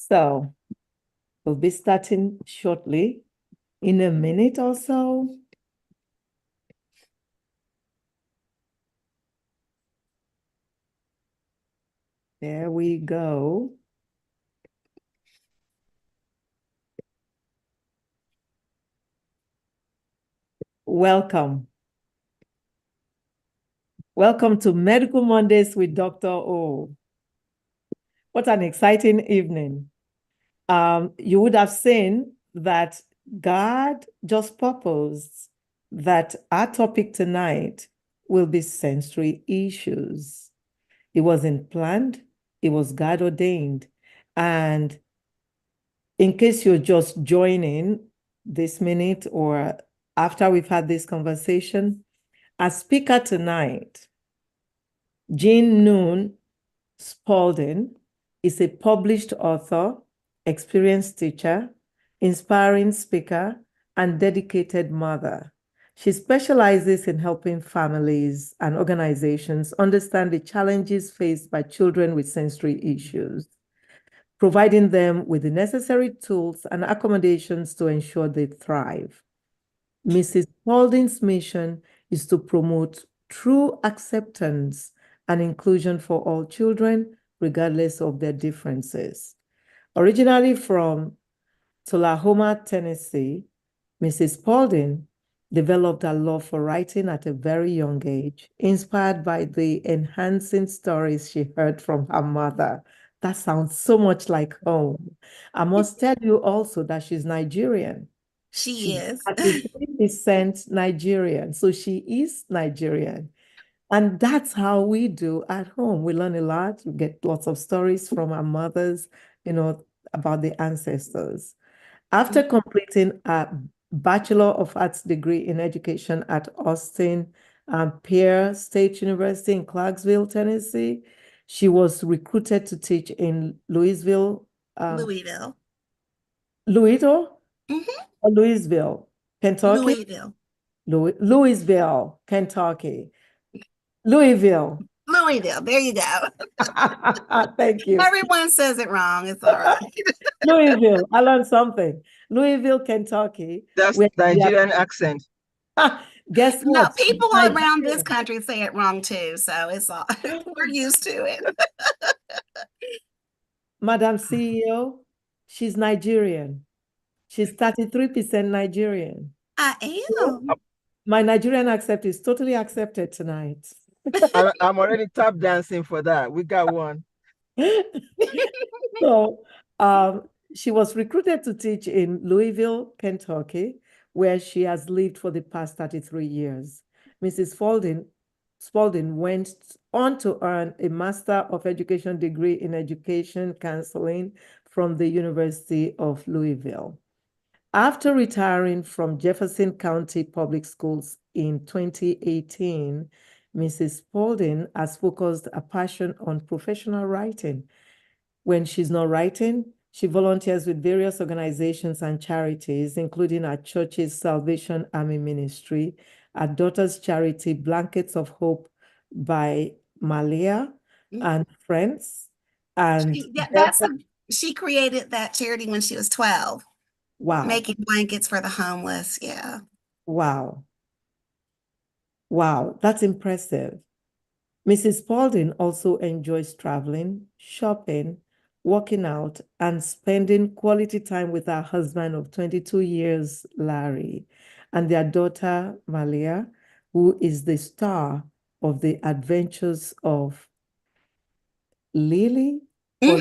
So we'll be starting shortly in a minute or so. There we go. Welcome. Welcome to Medical Mondays with Dr. O. What an exciting evening. You would have seen that God just proposed that our topic tonight will be sensory issues. It wasn't planned, it was God ordained. And in case you're just joining this minute or after we've had this conversation, our speaker tonight, Gin Spaulding, is a published author, experienced teacher, inspiring speaker, and dedicated mother. She specializes in helping families and organizations understand the challenges faced by children with sensory issues, providing them with the necessary tools and accommodations to ensure they thrive. Mrs. Spaulding's mission is to promote true acceptance and inclusion for all children, regardless of their differences. Originally from Tullahoma, Tennessee, Mrs. Spaulding developed a love for writing at a very young age, inspired by the enhancing stories she heard from her mother. That sounds so much like home. I must tell you also that she's Nigerian. She She's is. 33% Nigerian, so she is Nigerian. And that's how we do at home. We learn a lot. We get lots of stories from our mothers, about the ancestors. After completing a Bachelor of Arts degree in education at Austin Peay State University in Clarksville, Tennessee, she was recruited to teach in Louisville. Louisville Mhm. or Louisville, Kentucky? Louisville. Louisville, Kentucky. Louisville. Louisville. There you go. Thank you. Everyone says it wrong. It's all right. Louisville. I learned something. Louisville, Kentucky. That's Nigerian accent. Guess No, what? people around this Nigerian. country say it wrong too. So it's all we're used to it. Madam CEO, she's Nigerian. She's 33% Nigerian. I So am. my Nigerian accent is totally accepted tonight. I'm already tap dancing for that. We got one. So she was recruited to teach in Louisville, Kentucky, where she has lived for the past 33 years. Mrs. Spaulding went on to earn a Master of Education degree in Education Counseling from the University of Louisville. After retiring from Jefferson County Public Schools in 2018, Mrs. Spaulding has focused a passion on professional writing. When she's not writing, she volunteers with various organizations and charities, including our church's Salvation Army Ministry, our daughter's charity, Blankets of Hope by Malia and friends. And she created that charity when she was 12. Wow. Making blankets for the homeless. Yeah. Wow. Wow, that's impressive. Mrs. Spaulding also enjoys traveling, shopping, working out, and spending quality time with her husband of 22 years, Larry, and their daughter, Malia, who is the star of the Adventures of Lily or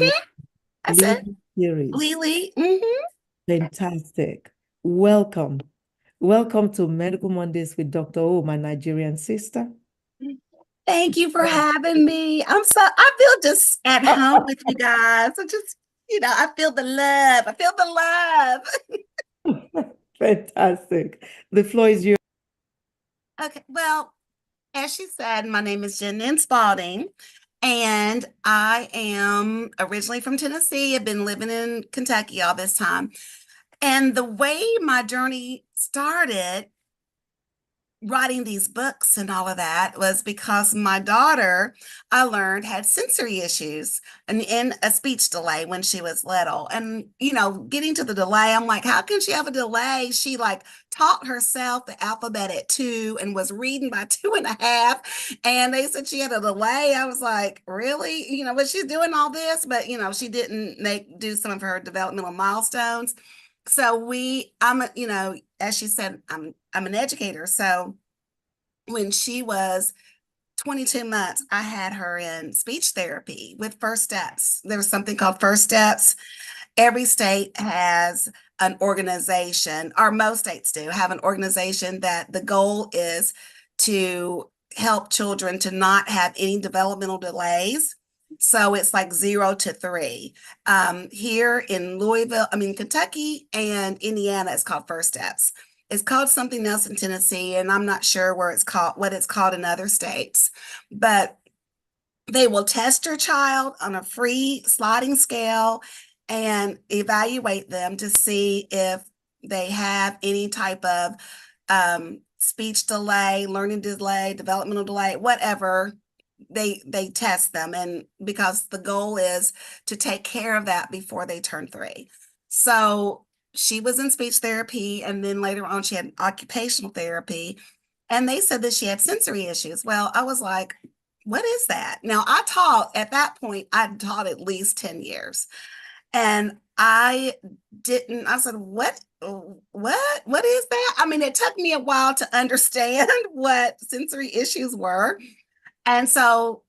That's it. Lily series. Lily. Fantastic. Welcome. Welcome to Medical Mondays with Dr. O, my Nigerian sister. Thank you for having me. I feel just at home with you guys. I just, I feel the love. I feel the love. Fantastic. The floor is yours. Okay. Well, as she said, my name is Gin Spaulding, and I am originally from Tennessee. I've been living in Kentucky all this time. And the way my journey started writing these books and all of that was because my daughter, I learned, had sensory issues and in a speech delay when she was little. And, getting to the delay, I'm like, how can she have a delay? She like taught herself the alphabet at 2 and was reading by 2.5. And they said she had a delay. I was like, really? But she's doing all this, but she didn't do some of her developmental milestones. So as she said, I'm an educator. So when she was 22 months, I had her in speech therapy with First Steps. There was something called First Steps. Every state has an organization, or most states do have an organization that the goal is to help children to not have any developmental delays. So it's like 0 to 3. Here in Kentucky and Indiana, it's called First Steps. It's called something else in Tennessee, and I'm not sure what it's called in other states, but they will test your child on a free sliding scale and evaluate them to see if they have any type of speech delay, learning delay, developmental delay, whatever. They test them, and because the goal is to take care of that before they turn 3. So she was in speech therapy, and then later on she had occupational therapy, and they said that she had sensory issues. Well, I was like, what is that? Now, at that point, I'd taught at least 10 years. And I said, what is that? I mean, it took me a while to understand what sensory issues were. And so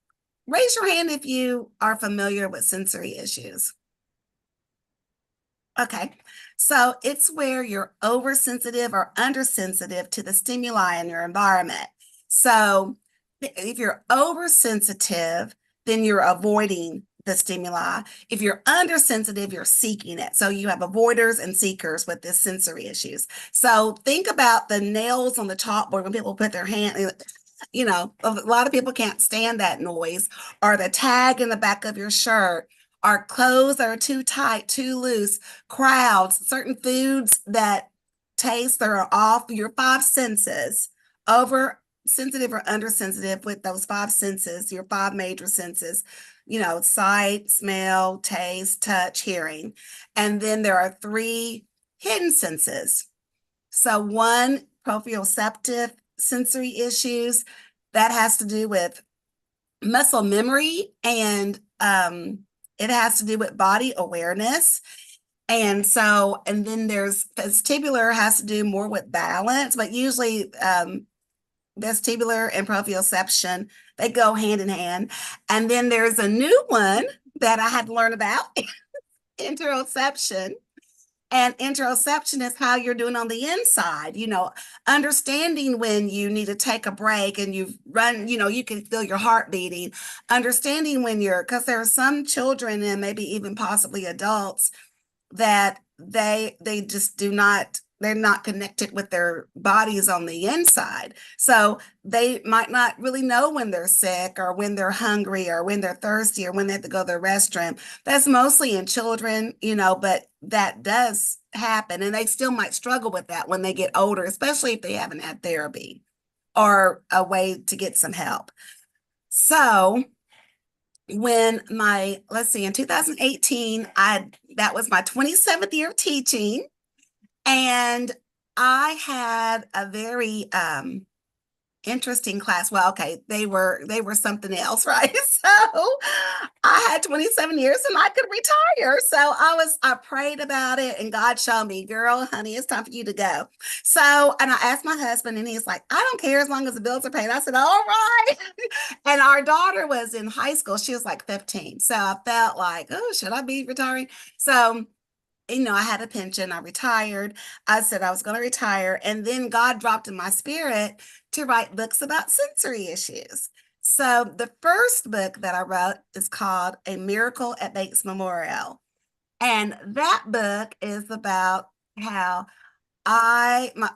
raise your hand if you are familiar with sensory issues. Okay, so it's where you're oversensitive or undersensitive to the stimuli in your environment. So if you're oversensitive, then you're avoiding the stimuli. If you're undersensitive, you're seeking it. So you have avoiders and seekers with this sensory issues. So think about the nails on the chalkboard when people put their hand, a lot of people can't stand that noise, or the tag in the back of your shirt, or clothes that are too tight, too loose, crowds, certain foods that taste that are off your 5 senses, oversensitive or undersensitive with those 5 senses, your 5 major senses, sight, smell, taste, touch, hearing. And then there are 3 hidden senses. So 1, proprioceptive sensory issues, that has to do with muscle memory, and it has to do with body awareness. And then there's vestibular, has to do more with balance, but usually vestibular and proprioception, they go hand in hand. And then there's a new one that I had to learn about, interoception. And interoception is how you're doing on the inside, understanding when you need to take a break and you've run, you can feel your heart beating, understanding when because there are some children and maybe even possibly adults that they just they're not connected with their bodies on the inside. So they might not really know when they're sick or when they're hungry or when they're thirsty or when they have to go to the restroom. That's mostly in children, but that does happen. And they still might struggle with that when they get older, especially if they haven't had therapy or a way to get some help. So when in 2018, that was my 27th year of teaching. And I had a very interesting class. Well, okay, they were something else, right? So I had 27 years and I could retire. So I prayed about it, and God showed me, girl, honey, it's time for you to go. So, and I asked my husband, and he's like, I don't care as long as the bills are paid. I said, all right. And our daughter was in high school. She was like 15. So I felt like, oh, should I be retiring? So I had a pension, I retired. I said I was going to retire. And then God dropped in my spirit to write books about sensory issues. So the first book that I wrote is called A Miracle at Bates Memorial. And that book is about how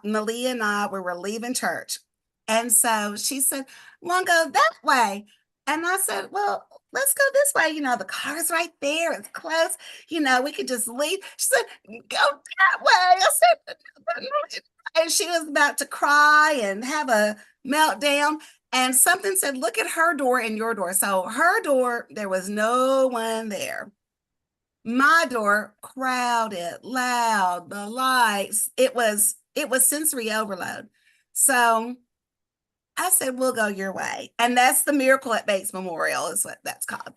Malia and I, we were leaving church. And so she said, "Want to go that way?" And I said, "Well, let's go this way. The car's right there. It's close. We could just leave. She said, go that way. I said, and she was about to cry and have a meltdown. And something said, look at her door and your door. So her door, there was no one there. My door, crowded, loud, the lights. It was sensory overload. So I said, we'll go your way. And that's the Miracle at Bates Memorial is what that's called.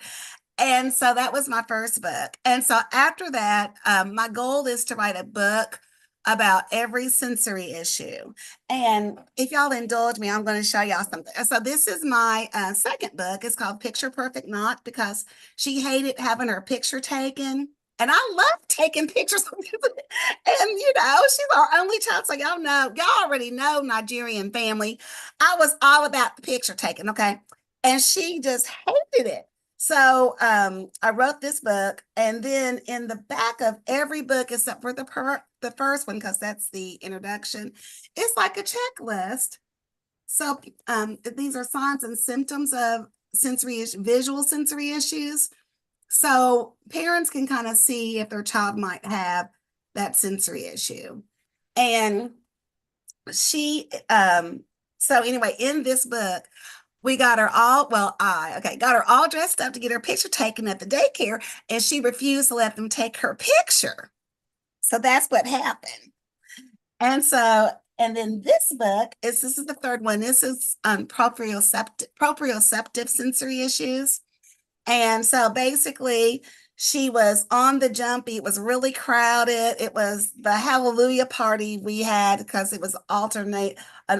And so that was my first book. And so after that, my goal is to write a book about every sensory issue. And if y'all indulge me, I'm going to show y'all something. So this is my second book. It's called Picture Perfect Not, because she hated having her picture taken. And I love taking pictures. And, she's our only child. So y'all already know Nigerian family. I was all about the picture taking, okay? And she just hated it. So I wrote this book, and then in the back of every book, except for the first one, because that's the introduction, it's like a checklist. So these are signs and symptoms of visual sensory issues. So parents can kind of see if their child might have that sensory issue. And so anyway, in this book, we got her got her all dressed up to get her picture taken at the daycare, and she refused to let them take her picture. So that's what happened. And then this book this is the third one. This is proprioceptive sensory issues. And so basically, she was on the jumpy. It was really crowded. It was the Hallelujah party we had because it was an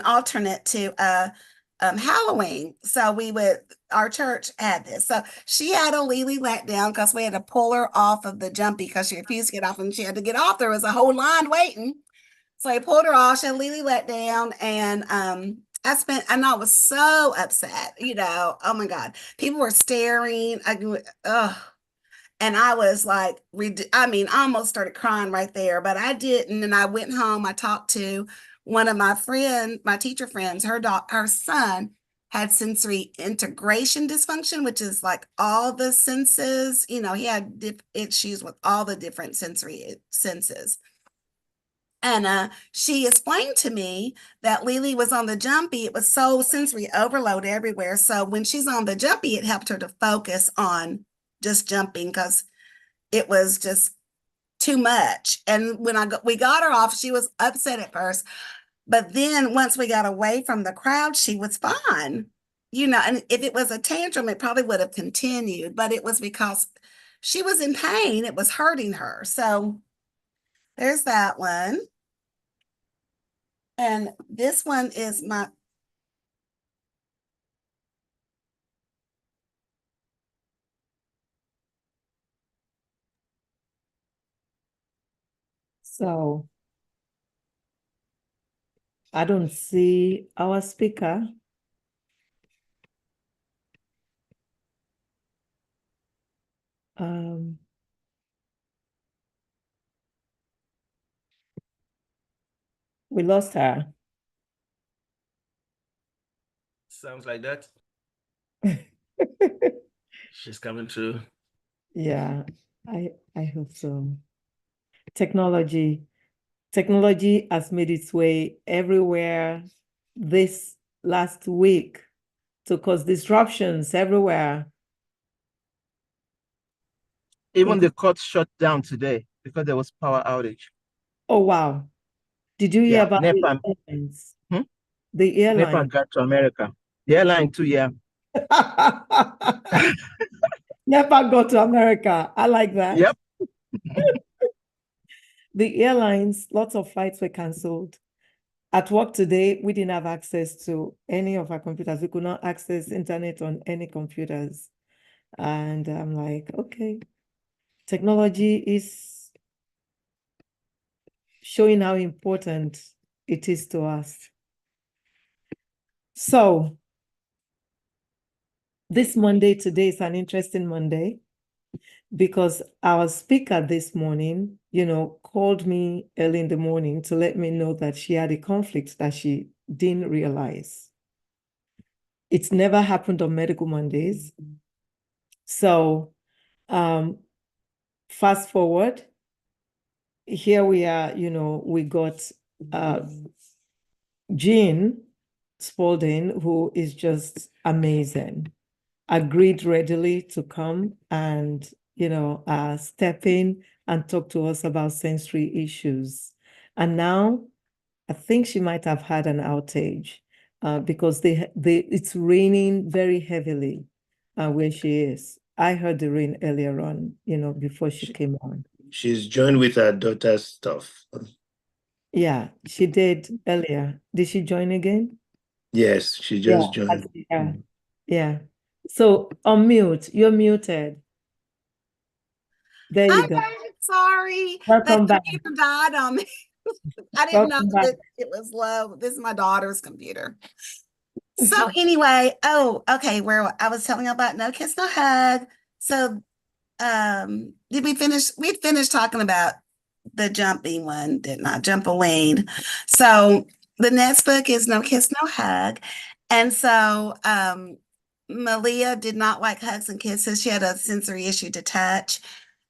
alternate to Halloween. So our church had this. So she had a Lily let down because we had to pull her off of the jumpy because she refused to get off, and she had to get off. There was a whole line waiting. So I pulled her off. She had Lily let down, and I was so upset, oh my God, people were staring. And I was like, I almost started crying right there, but I didn't. And I went home. I talked to one of my teacher friends. Her son had sensory integration dysfunction, which is like all the senses. He had issues with all the different sensory senses. And she explained to me that Lily was on the jumpy. It was so sensory overload everywhere. So when she's on the jumpy, it helped her to focus on just jumping because it was just too much. And when we got her off, she was upset at first. But then once we got away from the crowd, she was fine. And if it was a tantrum, it probably would have continued. But it was because she was in pain. It was hurting her. So there's that one. And this one is my. So I don't see our speaker. We lost her. Sounds like that. She's coming through. Yeah, I hope so. Technology has made its way everywhere this last week to cause disruptions everywhere. Even the court shut down today because there was power outage. Oh, wow. Did you hear about NEPA, the airlines? Hmm? The airline. NEPA got to America. The airline too, yeah. NEPA got to America. I like that. Yep. The airlines, lots of flights were canceled. At work today, we didn't have access to any of our computers. We could not access internet on any computers. And I'm like, okay, technology is showing how important it is to us. So this Monday today is an interesting Monday because our speaker this morning, called me early in the morning to let me know that she had a conflict that she didn't realize. It's never happened on Medical Mondays. So fast forward, here we are, we got Gin Spaulding, who is just amazing, agreed readily to come and, step in and talk to us about sensory issues. And now I think she might have had an outage because it's raining very heavily where she is. I heard the rain earlier on, before she came on. She's joined with her daughter's stuff. Yeah, she did earlier. Did she join again? Yes, she just joined. Yeah. Yeah. So unmute. You're muted. There you go. Sorry. Welcome That back. computer died on me. I didn't know Welcome back. that it was low. This is my daughter's computer. So anyway, okay, where I was telling you about No Kiss, No Hug. So did we finish? We finished talking about the jumping one, didn't I? Jumpaline. So the next book is No Kiss, No Hug. And so Malia did not like hugs and kisses. She had a sensory issue to touch.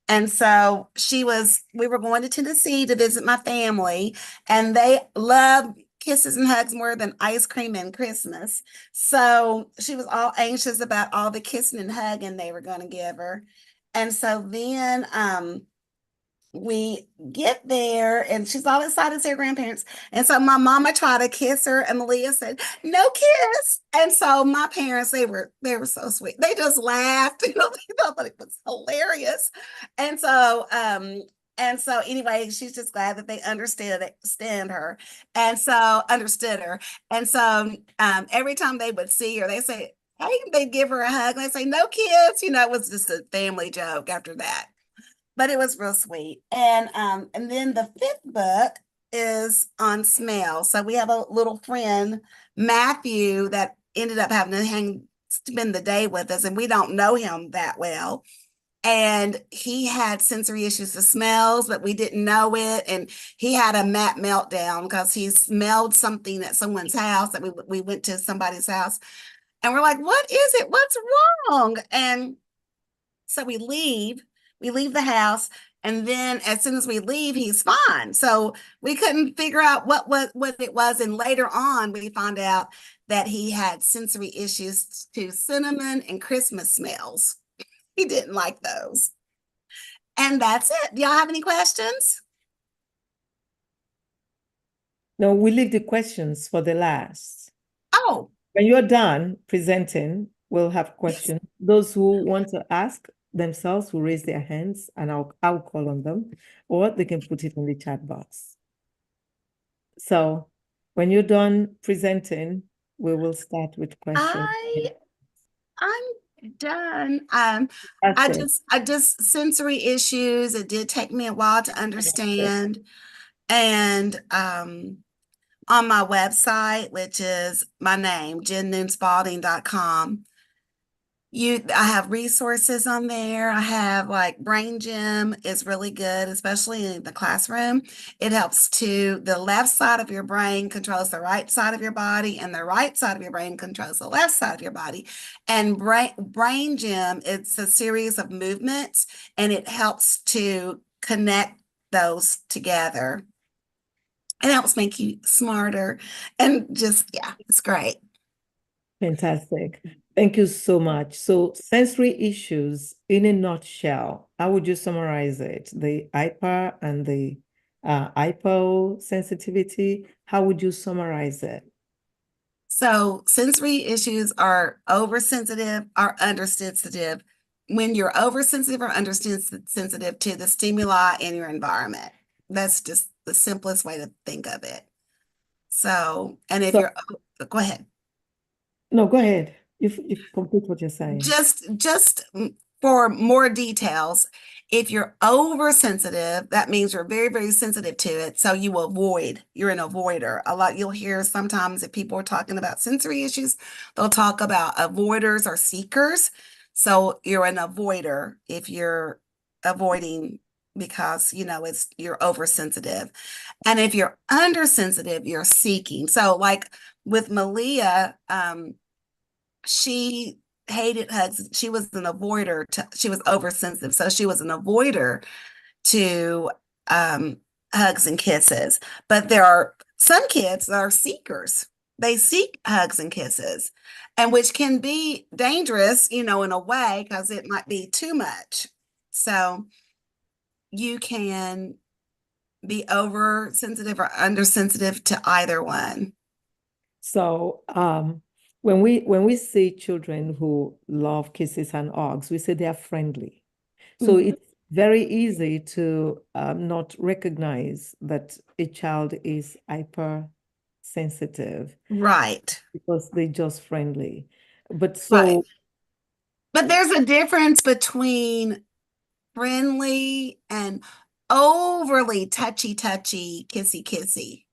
And so we were going to Tennessee to visit my family, and they love kisses and hugs more than ice cream and Christmas. So she was all anxious about all the kissing and hugging they were going to give her. And so then we get there and she's all excited to see her grandparents. And so my mama tried to kiss her and Malia said, no kiss. And so my parents, they were so sweet. They just laughed, they thought it was hilarious. And so anyway, she's just glad that they understood her. And so understood her. And so every time they would see her, they say, hey, they'd give her a hug. They say, no kiss. It was just a family joke after that. But it was real sweet. And then the fifth book is on smell. So we have a little friend, Matthew, that ended up having to spend the day with us, and we don't know him that well. And he had sensory issues to smells, but we didn't know it. And he had a meltdown because he smelled something at someone's house, that we went to somebody's house. And we're like, what is it? What's wrong? And so we leave the house, and then as soon as we leave, he's fine. So we couldn't figure out what it was. And later on, we found out that he had sensory issues to cinnamon and Christmas smells. He didn't like those. And that's it. Do y'all have any questions? No, we leave the questions for the last. Oh. When you're done presenting, we'll have questions. Yes. Those who want to ask themselves will raise their hands and I'll call on them, or they can put it in the chat box. So when you're done presenting, we will start with questions. I'm done. I just sensory issues. It did take me a while to understand. And on my website, which is my name, GinSpaulding.com, I have resources on there. I have like Brain Gym is really good, especially in the classroom. It helps the left side of your brain controls the right side of your body, and the right side of your brain controls the left side of your body. And Brain Gym, it's a series of movements, and it helps to connect those together. It helps make you smarter, and just, yeah, it's great. Fantastic. Thank you so much. So sensory issues in a nutshell, how would you summarize it? The hyper and the hypo sensitivity, how would you summarize it? So sensory issues are oversensitive or undersensitive. When you're oversensitive or undersensitive to the stimuli in your environment, that's just the simplest way to think of it. So, and if you're, go ahead. No, go ahead. You complete what you're saying. Just for more details, if you're oversensitive, that means you're very, very sensitive to it. So you avoid, you're an avoider. A lot, you'll hear sometimes if people are talking about sensory issues, they'll talk about avoiders or seekers. So you're an avoider if you're avoiding because, you're oversensitive. And if you're undersensitive, you're seeking. So like with Malia, she hated hugs. She was an avoider. She was oversensitive, so she was an avoider to hugs and kisses. But there are some kids that are seekers. They seek hugs and kisses, and which can be dangerous, in a way, because it might be too much. So you can be oversensitive or undersensitive to either one. So when we see children who love kisses and hugs, we say they are friendly. So Mhm. it's very easy to not recognize that a child is hypersensitive Right. because they're just friendly. But Right. so But there's a difference between friendly and overly touchy, kissy, kissy.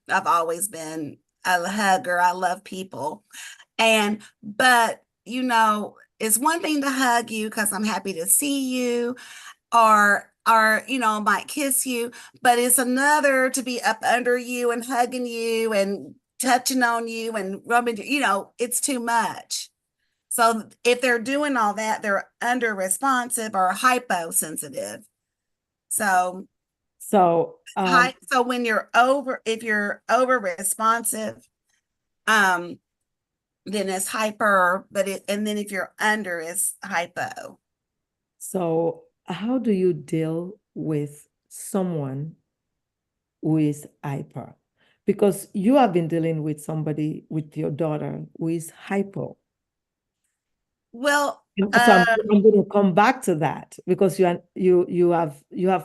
I've always been a hugger. I love people. But it's one thing to hug you because I'm happy to see you, or might kiss you, but it's another to be up under you and hugging you and touching on you and rubbing, it's too much. So if they're doing all that, they're under responsive or hyposensitive. So so if you're over responsive, then it's hyper, and then if you're under, it's hypo. so how do you deal with someone who is hyper? Because you have been dealing with somebody, with your daughter, who is hypo. Well, So I'm going to come back to that because you have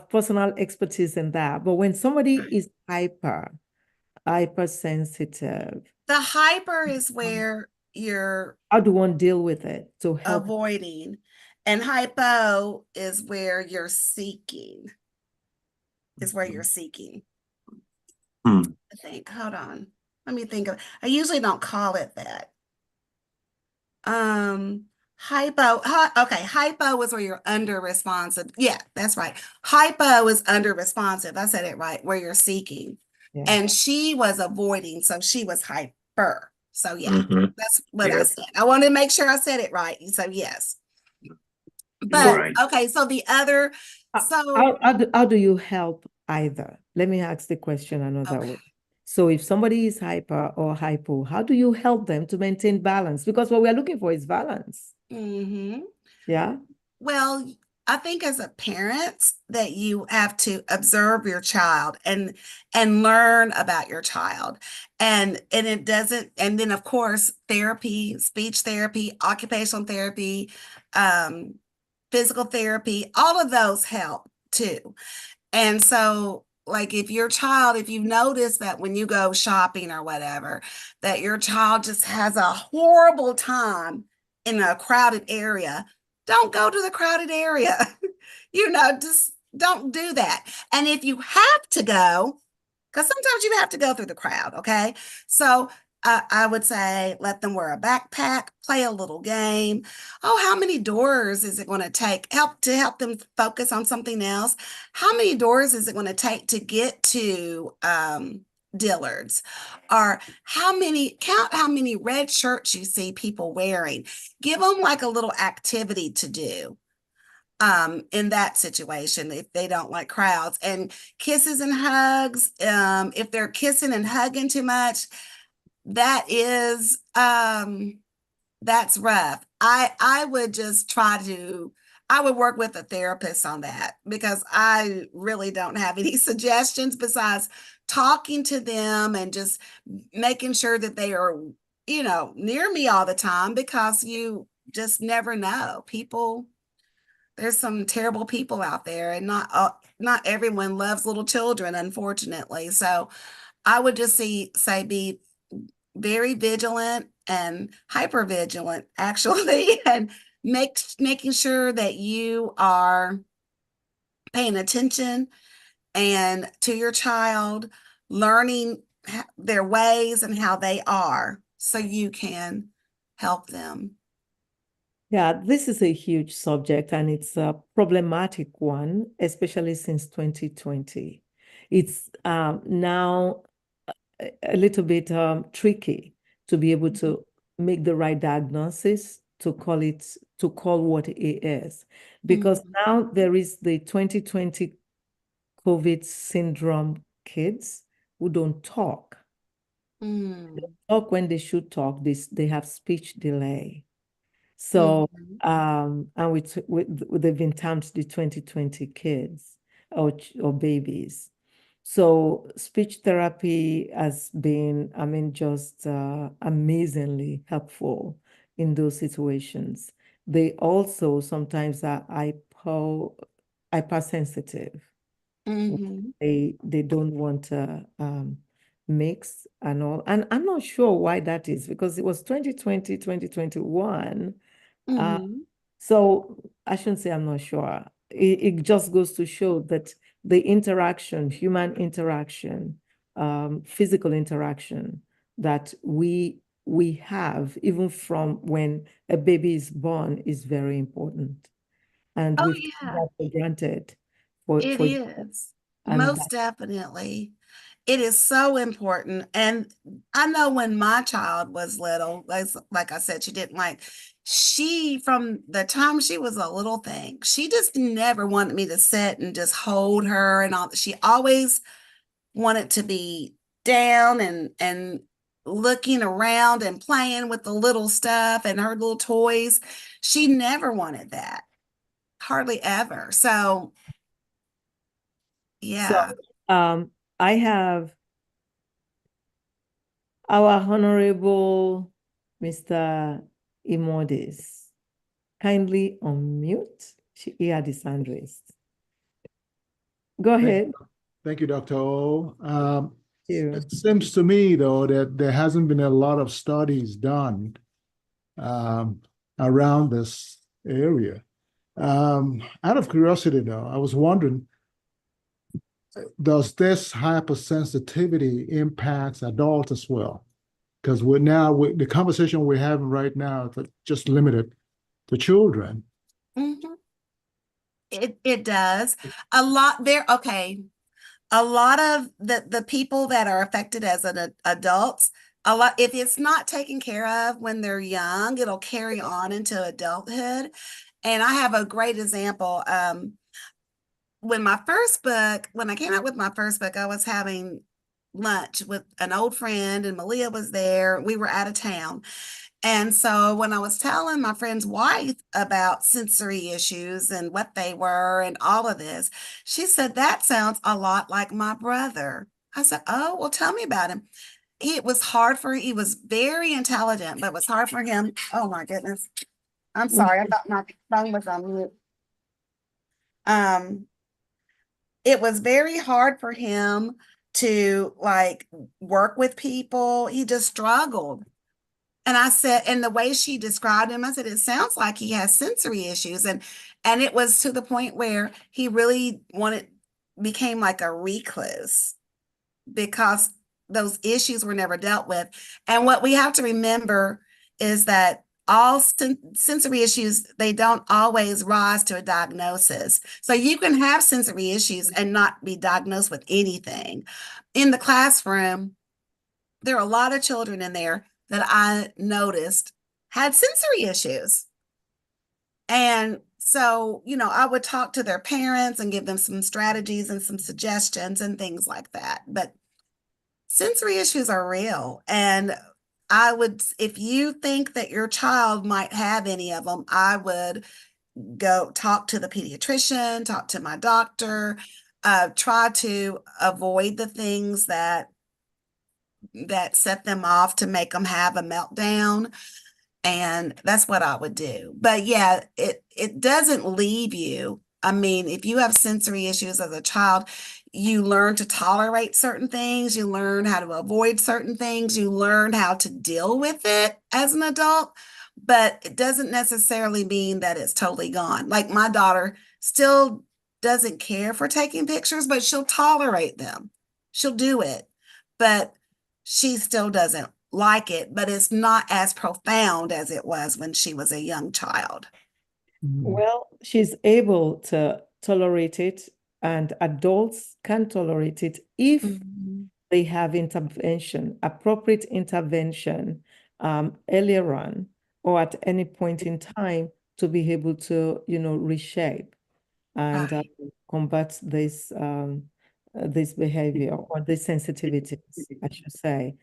personal expertise in that. But when somebody is hypersensitive, the hyper is where you're how do one deal with it to help? avoiding, and hypo is where you're seeking. Is where you're seeking. Hmm. I think. Hold on. Let me think of. I usually don't call it that. Hypo. Okay, hypo is where you're under responsive. Yeah, that's right. Hypo is under responsive. I said it right. Where you're seeking, Yeah. and she was avoiding, so she was hyper. So yeah, Mhm. that's what I Yep. said. I wanted to make sure I said it right. So yes. You're But right. okay, so the other, so How do you help either? Let me ask the question another okay. way. So if somebody is hyper or hypo, how do you help them to maintain balance? Because what we are looking for is balance. Mm-hmm. Yeah. Well, I think as a parent that you have to observe your child and learn about your child. And it doesn't, and then of course, therapy, speech therapy, occupational therapy, physical therapy, all of those help too. And so, like, if you notice that when you go shopping or whatever, that your child just has a horrible time in a crowded area, don't go to the crowded area. Just don't do that. And if you have to go, because sometimes you have to go through the crowd, okay? So I would say let them wear a backpack, play a little game. Oh, how many doors is it going to take? Help them focus on something else. How many doors is it going to take to get to Dillard's? Or count how many red shirts you see people wearing. Give them like a little activity to do in that situation if they don't like crowds. And kisses and hugs, if they're kissing and hugging too much, that's rough. I would just I would work with a therapist on that because I really don't have any suggestions besides talking to them and just making sure that they are, near me all the time, because you just never know. There's some terrible people out there, and not everyone loves little children, unfortunately. So I would just say be very vigilant and hyper vigilant, actually, and making sure that you are paying attention and to your child, learning their ways and how they are, so you can help them. Yeah, this is a huge subject and it's a problematic one, especially since 2020. It's now a little bit tricky to be able to make the right diagnosis to call what it is. Because now there is the 2020 COVID syndrome kids who don't talk. Talk when they should talk. They have speech delay. So, and they've been termed the 2020 kids or babies. So speech therapy has been, I mean, just amazingly helpful in those situations. They also sometimes are hypersensitive. They don't want to mix and all. And I'm not sure why that is, because it was 2020, 2021. So I shouldn't say I'm not sure. It just goes to show that the interaction, human interaction, physical interaction that we have, even from when a baby is born, is very important. And Oh, we've taken yeah, that for granted. it is. And Most definitely. It is so important. And I know when my child was little, like I said, from the time she was a little thing, she just never wanted me to sit and just hold her and all. She always wanted to be down and looking around and playing with the little stuff and her little toys. She never wanted that, hardly ever. So, so yeah. I have our Honorable Mr. Imodis. Kindly unmute. He had his hand raised. Go ahead. Thank you, Dr. O. You. It seems to me, though, that there hasn't been a lot of studies done around this area. Out of curiosity, though, I was wondering, does this hypersensitivity impact adults as well? Because the conversation we're having right now is just limited to children. It does. A lot there. Okay. A lot of the people that are affected as adults, if it's not taken care of when they're young, it'll carry on into adulthood. And I have a great example. When I came out with my first book, I was having lunch with an old friend and Malia was there. We were out of town. And so when I was telling my friend's wife about sensory issues and what they were and all of this, she said, that sounds a lot like my brother. I said, oh, well, tell me about him. He was very intelligent, but it was hard for him. Oh my goodness. I'm sorry. I thought my phone was on mute. It was very hard for him to work with people. He just struggled. And I said, and the way she described him, I said, it sounds like he has sensory issues. And it was to the point where he really became like a recluse because those issues were never dealt with. And what we have to remember is that all sensory issues, they don't always rise to a diagnosis. So you can have sensory issues and not be diagnosed with anything. In the classroom, there are a lot of children in there that I noticed had sensory issues. And so, I would talk to their parents and give them some strategies and some suggestions and things like that. But sensory issues are real. And if you think that your child might have any of them, I would go talk to the pediatrician, talk to my doctor, try to avoid the things that set them off to make them have a meltdown. And that's what I would do. But yeah, it doesn't leave you. I mean, if you have sensory issues as a child, you learn to tolerate certain things, you learn how to avoid certain things, you learn how to deal with it as an adult, but it doesn't necessarily mean that it's totally gone. Like my daughter still doesn't care for taking pictures, but she'll tolerate them. She'll do it, but she still doesn't like it, but it's not as profound as it was when she was a young child. Well, she's able to tolerate it, and adults can tolerate it if they have appropriate intervention earlier on or at any point in time to be able to, reshape and Right. combat this behavior or this sensitivities, I should say.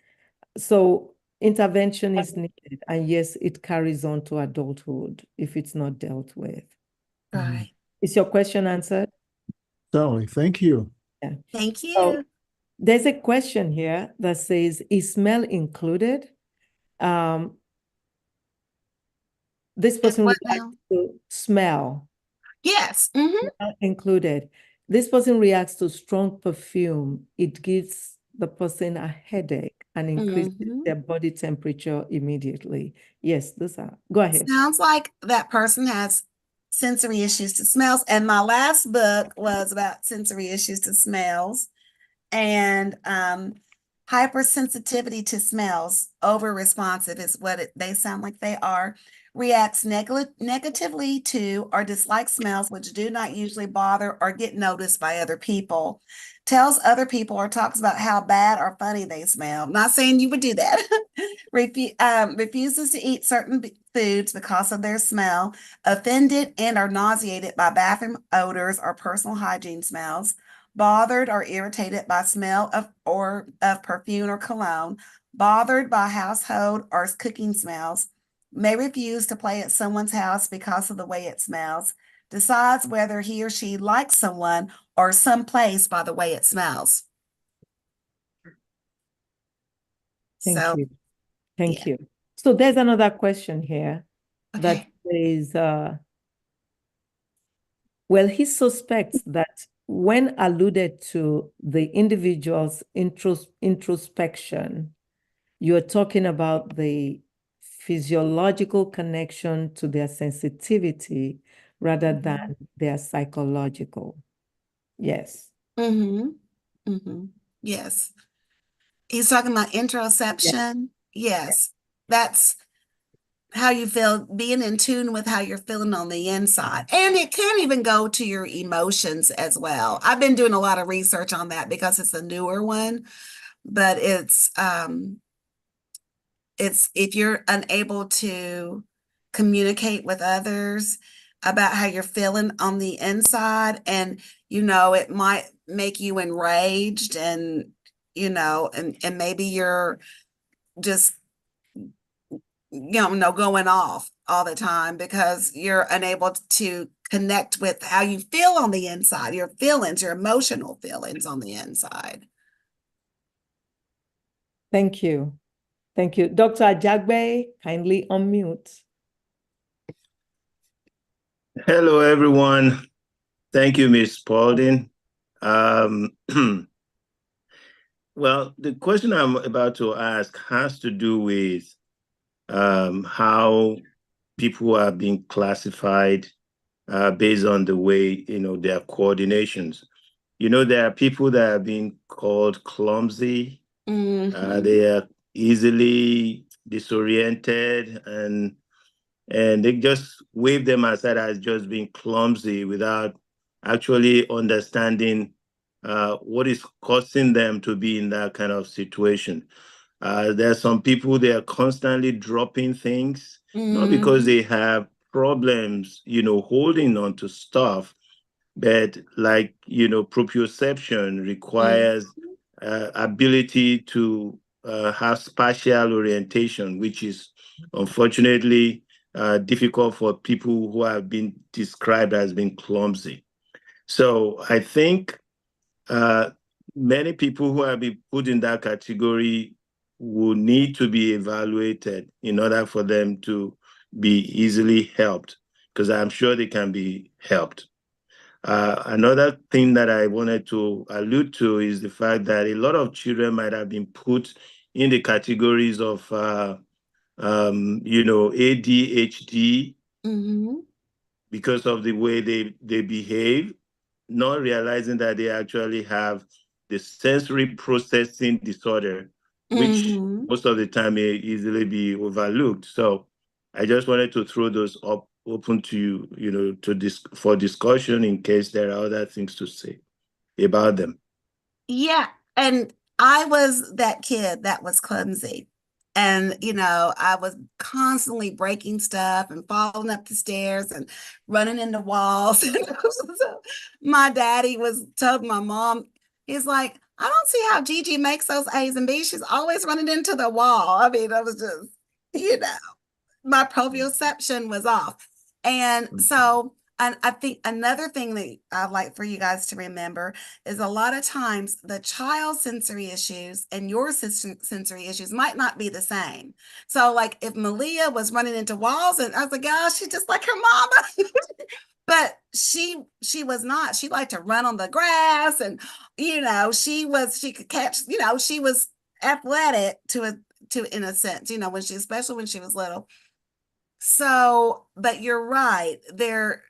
So intervention is needed, and yes, it carries on to adulthood if it's not dealt with. Right. Is your question answered? Certainly, thank you. Yeah. Thank So you. there's a question here that says, is smell included? This person What reacts now? to smell. Yes. Not included. This person reacts to strong perfume. It gives the person a headache and increases their body temperature immediately. Yes, those are. Go ahead. Sounds like that person has sensory issues to smells. And my last book was about sensory issues to smells and hypersensitivity to smells, over responsive is what they sound like they are, reacts negatively to or dislikes smells which do not usually bother or get noticed by other people, tells other people or talks about how bad or funny they smell. Not saying you would do that. Refuses to eat certain foods because of their smell, offended and are nauseated by bathroom odors or personal hygiene smells, bothered or irritated by smell of perfume or cologne, bothered by household or cooking smells, may refuse to play at someone's house because of the way it smells, decides whether he or she likes someone or some place by the way it smells. Thank So, you. Thank yeah. you. So there's another question here that Okay. says, well, he suspects that when alluded to the individual's introspection, you're talking about the physiological connection to their sensitivity rather than their psychological. Yes. Yes. He's talking about interoception. Yes. That's how you feel, being in tune with how you're feeling on the inside. And it can even go to your emotions as well. I've been doing a lot of research on that because it's a newer one, but it's if you're unable to communicate with others about how you're feeling on the inside, and it might make you enraged, and and maybe you're just going off all the time because you're unable to connect with how you feel on the inside, your feelings, your emotional feelings on the inside. Thank you. Thank you. Dr. Ajagbe, kindly unmute. Hello, everyone. Thank you, Ms. Spaulding. Well, the question I'm about to ask has to do with how people are being classified based on the way, their coordinations. There are people that are being called clumsy. They are easily disoriented, and they just wave them aside as just being clumsy without actually understanding what is causing them to be in that kind of situation. There are some people, they are constantly dropping things, not because they have problems, holding on to stuff, but like, proprioception requires ability to have spatial orientation, which is unfortunately difficult for people who have been described as being clumsy. So I think many people who have been put in that category will need to be evaluated in order for them to be easily helped, because I'm sure they can be helped. Another thing that I wanted to allude to is the fact that a lot of children might have been put in the categories of, ADHD because of the way they behave, not realizing that they actually have the sensory processing disorder, which most of the time may easily be overlooked. So I just wanted to throw those up open to you, for discussion in case there are other things to say about them. Yeah, and I was that kid that was clumsy. And, you know, I was constantly breaking stuff and falling up the stairs and running into walls. So my daddy was told my mom, he's like, I don't see how Gigi makes those A's and B's. She's always running into the wall. I mean, I was just, you know, my proprioception was off. And so, and I think another thing that I'd like for you guys to remember is a lot of times the child's sensory issues and your sensory issues might not be the same. So, like if Malia was running into walls, and I was like, gosh, she's just like her mama. But she was not. She liked to run on the grass, and you know, she could catch, you know, she was athletic in a sense, you know, especially when she was little. So, but you're right, their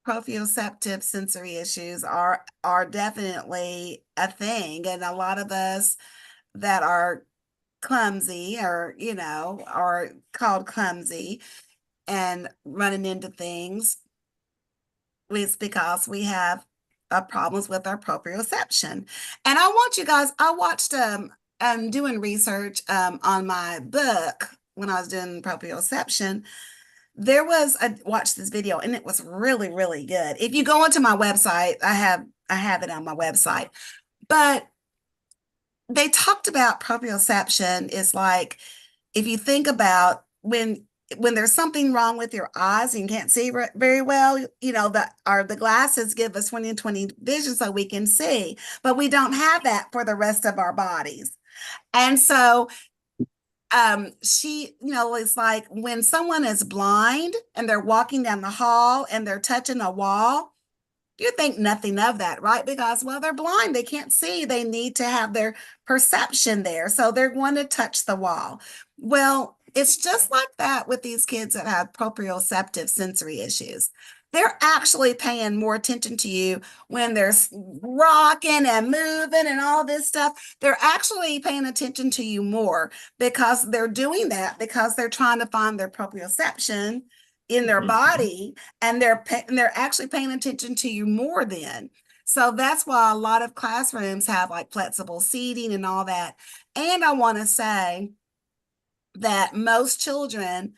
proprioceptive sensory issues are definitely a thing. And a lot of us that are clumsy, or you know, are called clumsy and running into things, it's because we have problems with our proprioception. And I want you guys, I watched doing research on my book when I was doing proprioception. There was watch this video, and it was really, really good. If you go onto my website, I have it on my website. But they talked about proprioception is like, if you think about when there's something wrong with your eyes and you can't see very well, you know, the glasses give us 20/20 vision so we can see, but we don't have that for the rest of our bodies. And so she, you know, it's like when someone is blind and they're walking down the hall and they're touching a wall, you think nothing of that, right? Because, well, they're blind, they can't see, they need to have their perception there. So they're going to touch the wall. Well, it's just like that with these kids that have proprioceptive sensory issues. They're actually paying more attention to you when they're rocking and moving and all this stuff. They're actually paying attention to you more because they're doing that because they're trying to find their proprioception in their body, and they're actually paying attention to you more then. So that's why a lot of classrooms have like flexible seating and all that. And I want to say that most children,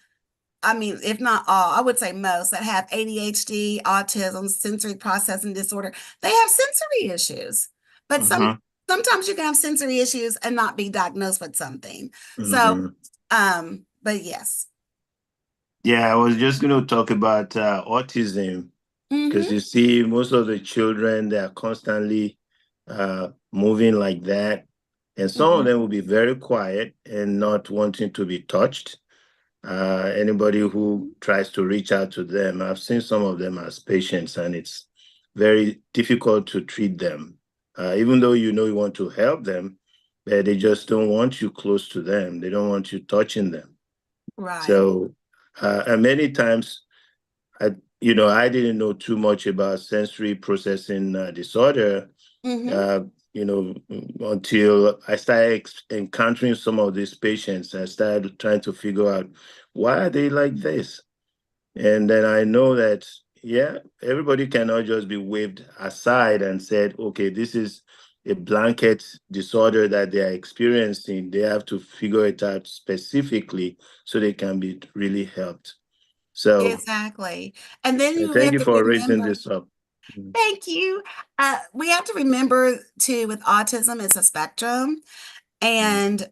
I mean, if not all, I would say most that have ADHD, autism, sensory processing disorder, they have sensory issues. But sometimes you can have sensory issues and not be diagnosed with something. So, but yes. Yeah, I was just going to talk about autism, because you see most of the children, they are constantly moving like that. And some of them will be very quiet and not wanting to be touched. Anybody who tries to reach out to them, I've seen some of them as patients, and it's very difficult to treat them. Even though you know you want to help them, but they just don't want you close to them. They don't want you touching them. Right. So, and many times, I didn't know too much about sensory processing disorder, until I started encountering some of these patients. I started trying to figure out why are they like this? And then I know that, yeah, everybody cannot just be waved aside and said, okay, this is a blanket disorder that they are experiencing. They have to figure it out specifically so they can be really helped. So exactly. And then you thank have you to for raising remember, this up. thank you. We have to remember too, with autism, it's a spectrum. And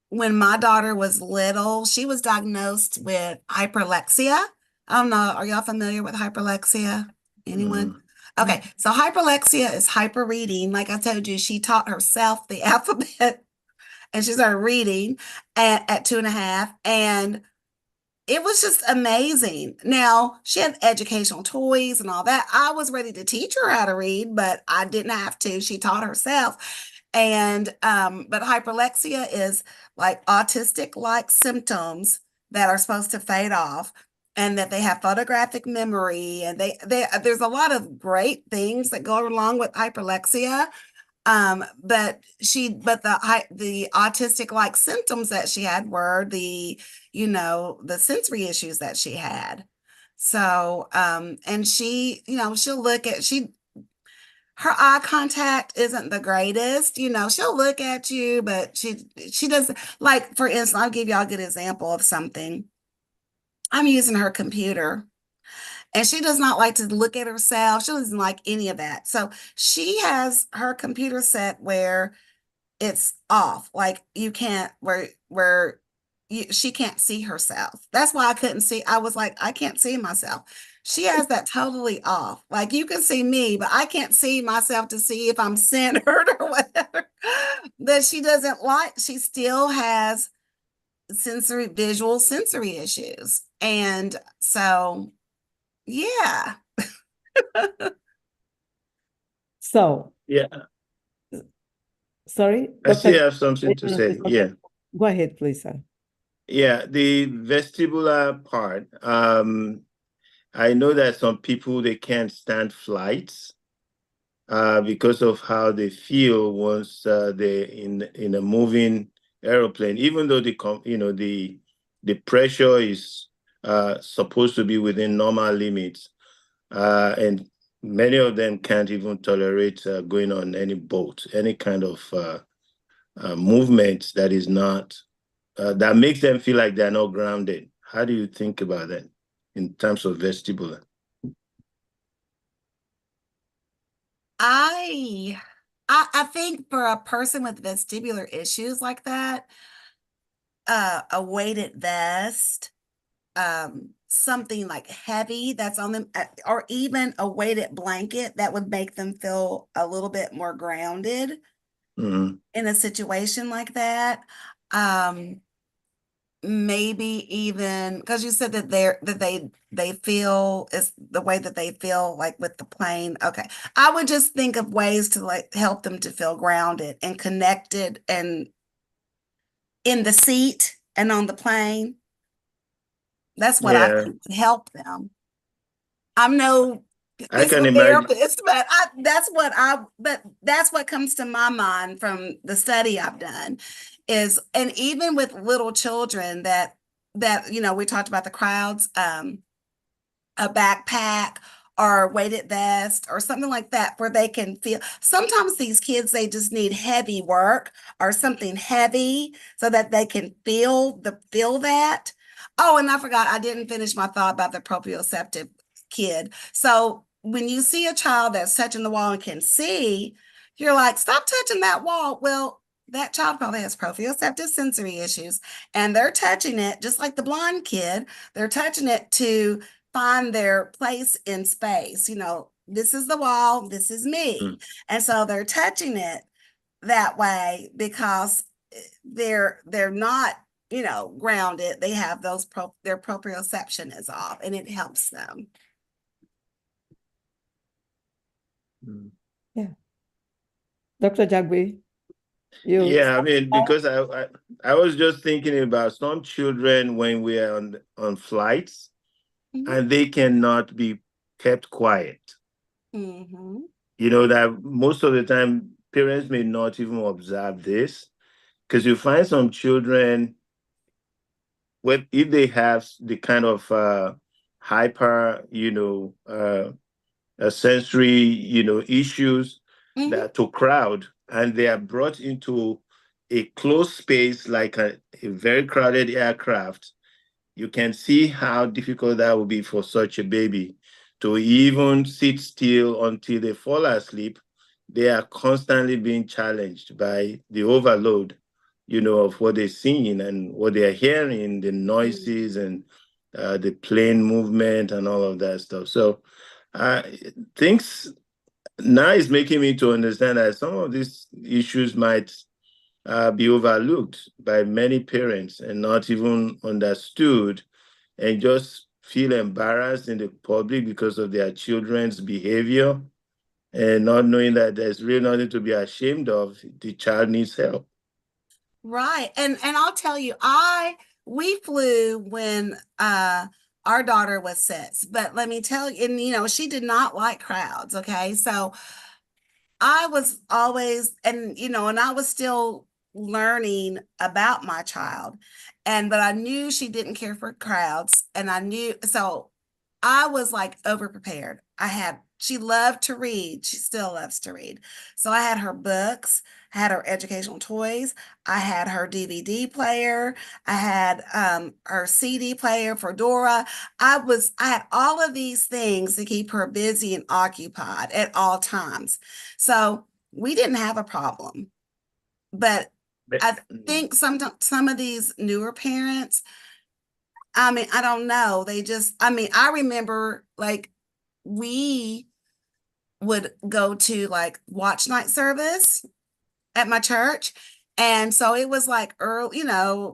when my daughter was little, she was diagnosed with hyperlexia. I don't know, are y'all familiar with hyperlexia? Anyone? Okay, so hyperlexia is hyper reading. Like I told you, she taught herself the alphabet and she started reading at 2.5. And it was just amazing. Now, she had educational toys and all that. I was ready to teach her how to read, but I didn't have to. She taught herself. And but hyperlexia is like autistic-like symptoms that are supposed to fade off, and that they have photographic memory, and there's a lot of great things that go along with hyperlexia. But the autistic-like symptoms that she had were the sensory issues that she had. So, and she, she'll look at, her eye contact isn't the greatest. You know, she'll look at you, but she doesn't, like, for instance, I'll give y'all a good example of something. I'm using her computer and she does not like to look at herself. She doesn't like any of that. So she has her computer set where it's off. Like you can't she can't see herself. That's why I couldn't see. I was like, I can't see myself. She has that totally off. Like you can see me, but I can't see myself to see if I'm centered or whatever. That she doesn't like. She still has visual sensory issues. And so, yeah. So, Yeah, sorry, I still Dr. have something to say. Yeah. Go ahead, please, sir. Yeah, the vestibular part. I know that some people they can't stand flights because of how they feel once they're in a moving aeroplane, even though the pressure is supposed to be within normal limits, and many of them can't even tolerate going on any boat, any kind of movement that is not that makes them feel like they're not grounded. How do you think about that in terms of vestibular? I think for a person with vestibular issues like that, a weighted vest, something like heavy that's on them, or even a weighted blanket that would make them feel a little bit more grounded Mhm. in a situation like that. Maybe even because you said that they feel is the way that they feel like with the plane. Okay. I would just think of ways to like help them to feel grounded and connected and in the seat and on the plane. That's what I Yeah, think to help them. I'm no I can physical imagine. therapist, but that's what comes to my mind from the study I've done is, and even with little children that we talked about the crowds, a backpack or a weighted vest or something like that where they can feel. Sometimes these kids, they just need heavy work or something heavy so that they can feel that. Oh, and I forgot, I didn't finish my thought about the proprioceptive kid. So when you see a child that's touching the wall and can see, you're like, stop touching that wall. Well, that child probably has proprioceptive sensory issues and they're touching it just like the blind kid. They're touching it to find their place in space. This is the wall, this is me. And so they're touching it that way because they're not, grounded. They have their proprioception is off and it helps them. Yeah. Dr. Jagbe, Yeah, I mean, because I was just thinking about some children when we are on flights and they cannot be kept quiet. Mm-hmm. That most of the time parents may not even observe this because you find some children if they have the kind of hyper, sensory, issues Mm-hmm. that to crowd, and they are brought into a closed space like a very crowded aircraft. You can see how difficult that would be for such a baby to even sit still until they fall asleep. They are constantly being challenged by the overload, of what they're seeing and what they're hearing, the noises and the plane movement and all of that stuff. So things now is making me to understand that some of these issues might be overlooked by many parents and not even understood and just feel embarrassed in the public because of their children's behavior and not knowing that there's really nothing to be ashamed of. The child needs help. Right. And I'll tell you, we flew when our daughter was 6, but let me tell you, and she did not like crowds, okay? So I was always, and I was still learning about my child. But I knew she didn't care for crowds, and I knew, so I was like over prepared. She loved to read. She still loves to read. So I had her books, I had her educational toys, I had her DVD player, I had her CD player for Dora. I had all of these things to keep her busy and occupied at all times. So we didn't have a problem. But I think some of these newer parents, I mean, I don't know. I remember like we would go to like watch night service at my church. And so it was like early,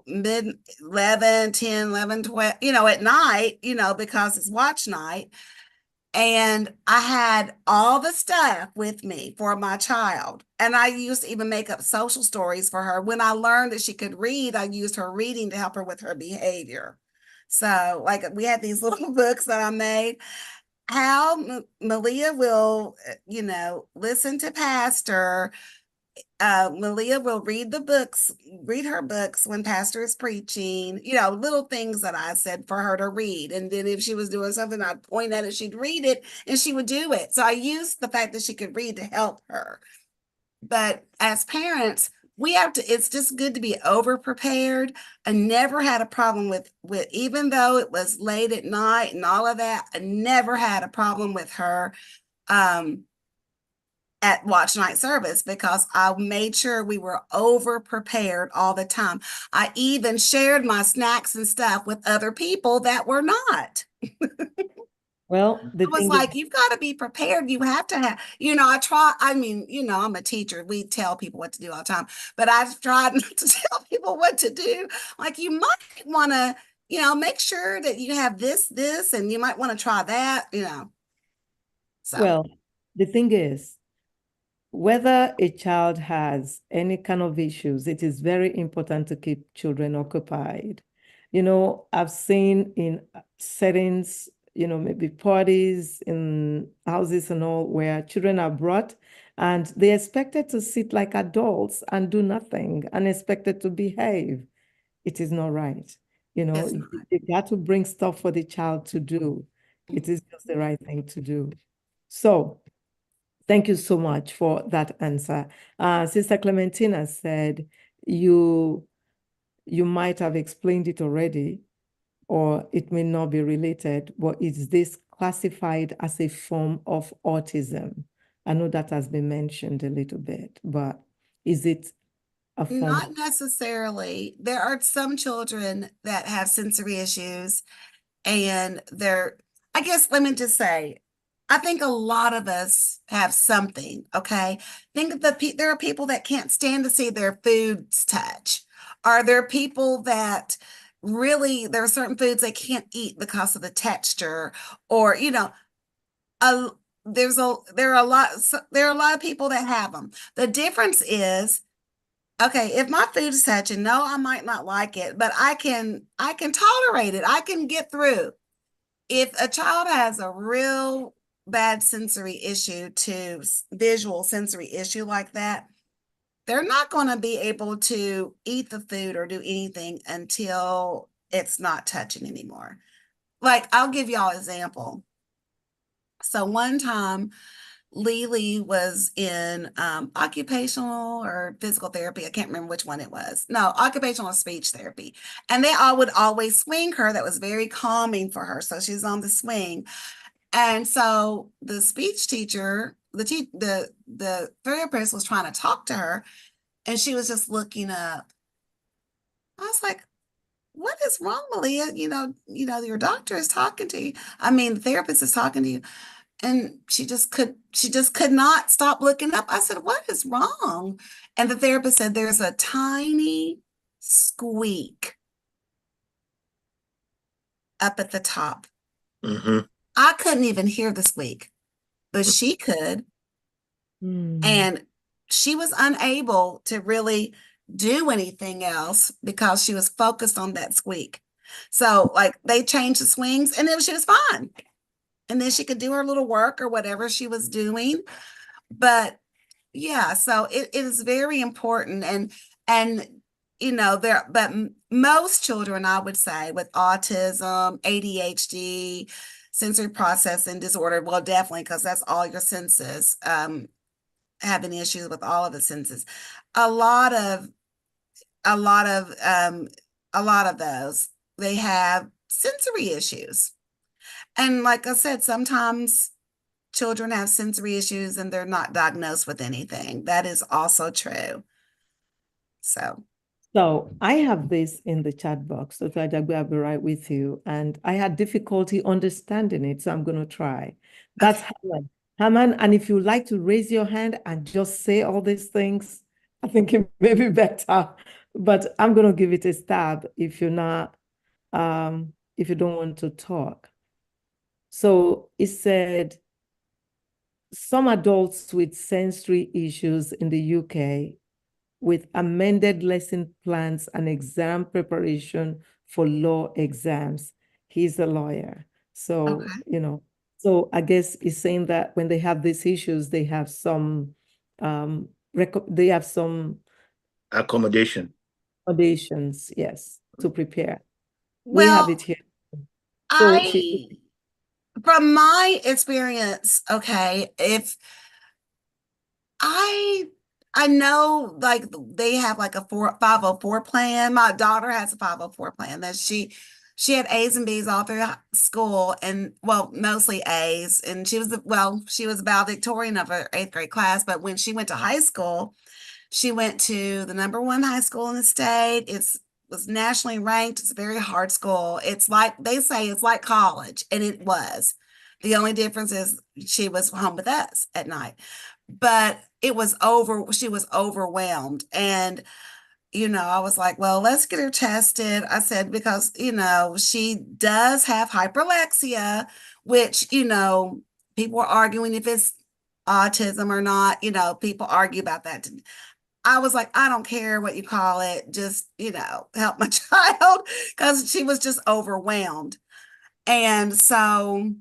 mid 11, 10, 11, 12, at night, because it's watch night. And I had all the stuff with me for my child. And I used to even make up social stories for her. When I learned that she could read, I used her reading to help her with her behavior. So, like, we had these little books that I made. How Malia will, listen to Pastor. Malia will read her books when Pastor is preaching, little things that I said for her to read. And then if she was doing something, I'd point at it, she'd read it and she would do it. So I used the fact that she could read to help her. But as parents, it's just good to be over prepared. I never had a problem with, even though it was late at night and all of that, I never had a problem with her, at watch night service because I made sure we were over prepared all the time. I even shared my snacks and stuff with other people that were not. Well, the I was thing like, is, you've got to be prepared. You have to have, I'm a teacher. We tell people what to do all the time, but I've tried not to tell people what to do. Like, you might want to, make sure that you have this, and you might want to try that, So, well, the thing is, whether a child has any kind of issues, it is very important to keep children occupied. I've seen in settings, maybe parties in houses and all, where children are brought and they're expected to sit like adults and do nothing and expected to behave. It is not right. it's not. You got to bring stuff for the child to do. It is just the right thing to do. So, thank you so much for that answer. Sister Clementina said you might have explained it already, or it may not be related, but is this classified as a form of autism? I know that has been mentioned a little bit, but is it a form? Not necessarily. There are some children that have sensory issues, and I guess, let me just say, I think a lot of us have something, okay? Think of there are people that can't stand to see their foods touch. Are there people that really, there are certain foods they can't eat because of the texture, or, there are a lot of people that have them. The difference is, okay, if my food is touching, no, I might not like it, but I can tolerate it. I can get through. If a child has a real bad sensory issue to visual sensory issue like that, they're not going to be able to eat the food or do anything until it's not touching anymore. Like, I'll give y'all an example. So one time, Lily was in occupational or physical therapy. I can't remember which one it was. No, occupational speech therapy. And they would always swing her. That was very calming for her. So she's on the swing. And so the speech teacher, the therapist was trying to talk to her, and she was just looking up. I was like, what is wrong, Malia? Your doctor is talking to you. I mean, the therapist is talking to you. And she just could not stop looking up. I said, what is wrong? And the therapist said, there's a tiny squeak up at the top. Mm-hmm. I couldn't even hear the squeak, but she could. And she was unable to really do anything else because she was focused on that squeak. So, like, they changed the swings and then she was fine. And then she could do her little work or whatever she was doing. But yeah, so it is very important. And most children, I would say, with autism, ADHD, sensory processing disorder. Well, definitely, because that's all your senses, having issues with all of the senses. A lot of a lot of a lot of those, they have sensory issues. And like I said, sometimes children have sensory issues and they're not diagnosed with anything. That is also true. So, So I have this in the chat box, so I'll be right with you. And I had difficulty understanding it, so I'm going to try. That's okay. Haman. Haman, and if you like to raise your hand and just say all these things, I think it may be better. But I'm going to give it a stab if you're not, if you don't want to talk. So it said, some adults with sensory issues in the UK with amended lesson plans and exam preparation for law exams. He's a lawyer. So, Okay. so I guess he's saying that when they have these issues, they have some, they have some Accommodation. accommodations, yes, to prepare. We have Well, it here. So from my experience, okay, if I I know like they have like a 504 plan. My daughter has a 504 plan that she had A's and B's all through school, and well, mostly A's. And she was valedictorian of her 8th grade class, but when she went to high school, she went to the #1 high school in the state. It was nationally ranked. It's a very hard school. It's like they say it's like college, and it was. The only difference is she was home with us at night. But she was overwhelmed. And, I was like, well, let's get her tested. I said, because, she does have hyperlexia, which, people are arguing if it's autism or not. People argue about that. I was like, I don't care what you call it. Just, help my child, because she was just overwhelmed. And so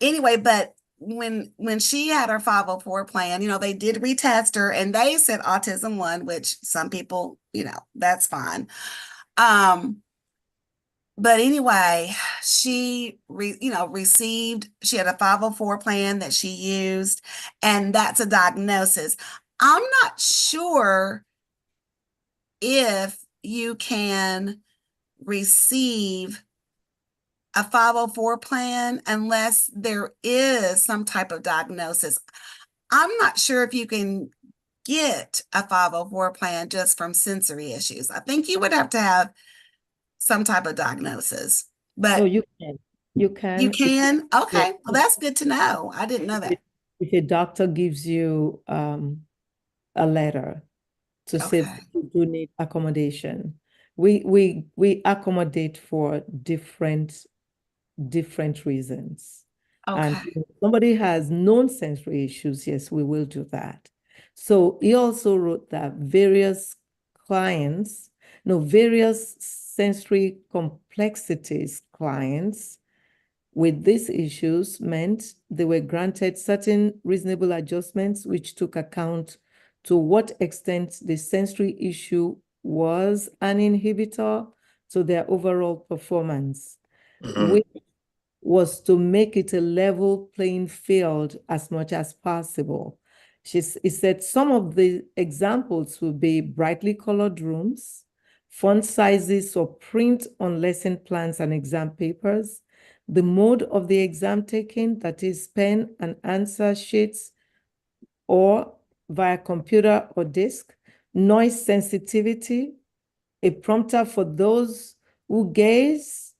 anyway, but when she had her 504 plan, they did retest her and they said autism 1, which some people, that's fine. But anyway, received, she had a 504 plan that she used, and that's a diagnosis. I'm not sure if you can receive a 504 plan unless there is some type of diagnosis. I'm not sure if you can get a 504 plan just from sensory issues. I think you would have to have some type of diagnosis, no, but you can. You you can. can? Yeah. Okay, well, that's good to know. I didn't know that. If a doctor gives you a letter to say that Okay, you do need accommodation, we accommodate for different reasons. And okay, if somebody has known sensory issues, yes, we will do that. So he also wrote that various sensory complexities clients with these issues meant they were granted certain reasonable adjustments, which took account to what extent the sensory issue was an inhibitor to their overall performance, which was to make it a level playing field as much as possible. He said some of the examples would be brightly colored rooms, font sizes or print on lesson plans and exam papers, the mode of the exam taken, that is pen and answer sheets, or via computer or disk, noise sensitivity, a prompter for those who gaze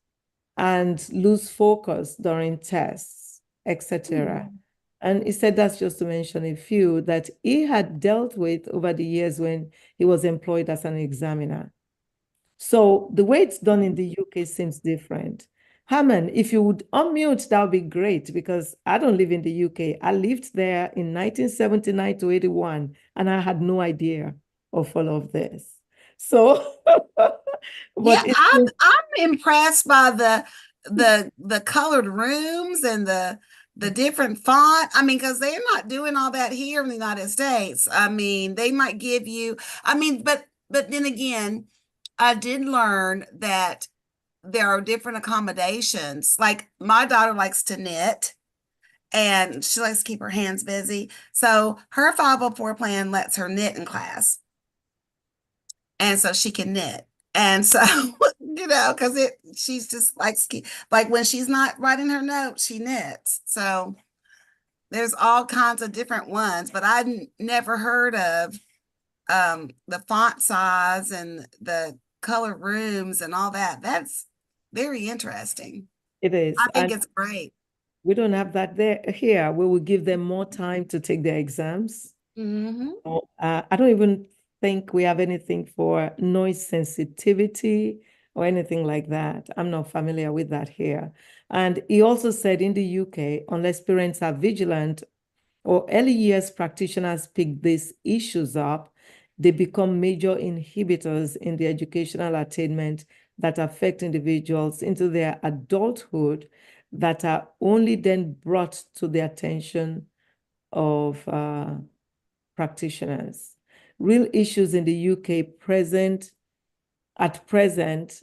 and lose focus during tests, etc. And he said that's just to mention a few that he had dealt with over the years when he was employed as an examiner. So the way it's done in the UK seems different. Haman, if you would unmute, that would be great because I don't live in the UK. I lived there in 1979 to 81, and I had no idea of all of this. So, yeah, but I'm impressed by the colored rooms and the different font. I mean, because they're not doing all that here in the United States. I mean, they might give you, I mean, but then again, I did learn that there are different accommodations. Like my daughter likes to knit and she likes to keep her hands busy. So her 504 plan lets her knit in class. And so she can knit. And so, because she's just like when she's not writing her notes, she knits. So there's all kinds of different ones, but I'd never heard of the font size and the color rooms and all that. That's very interesting. It is. I think And it's great. we don't have that there here. We will give them more time to take their exams. Mm-hmm. I don't even think we have anything for noise sensitivity or anything like that. I'm not familiar with that here. And he also said in the UK, unless parents are vigilant or early years practitioners pick these issues up, they become major inhibitors in the educational attainment that affect individuals into their adulthood that are only then brought to the attention of practitioners. Real issues in the UK at present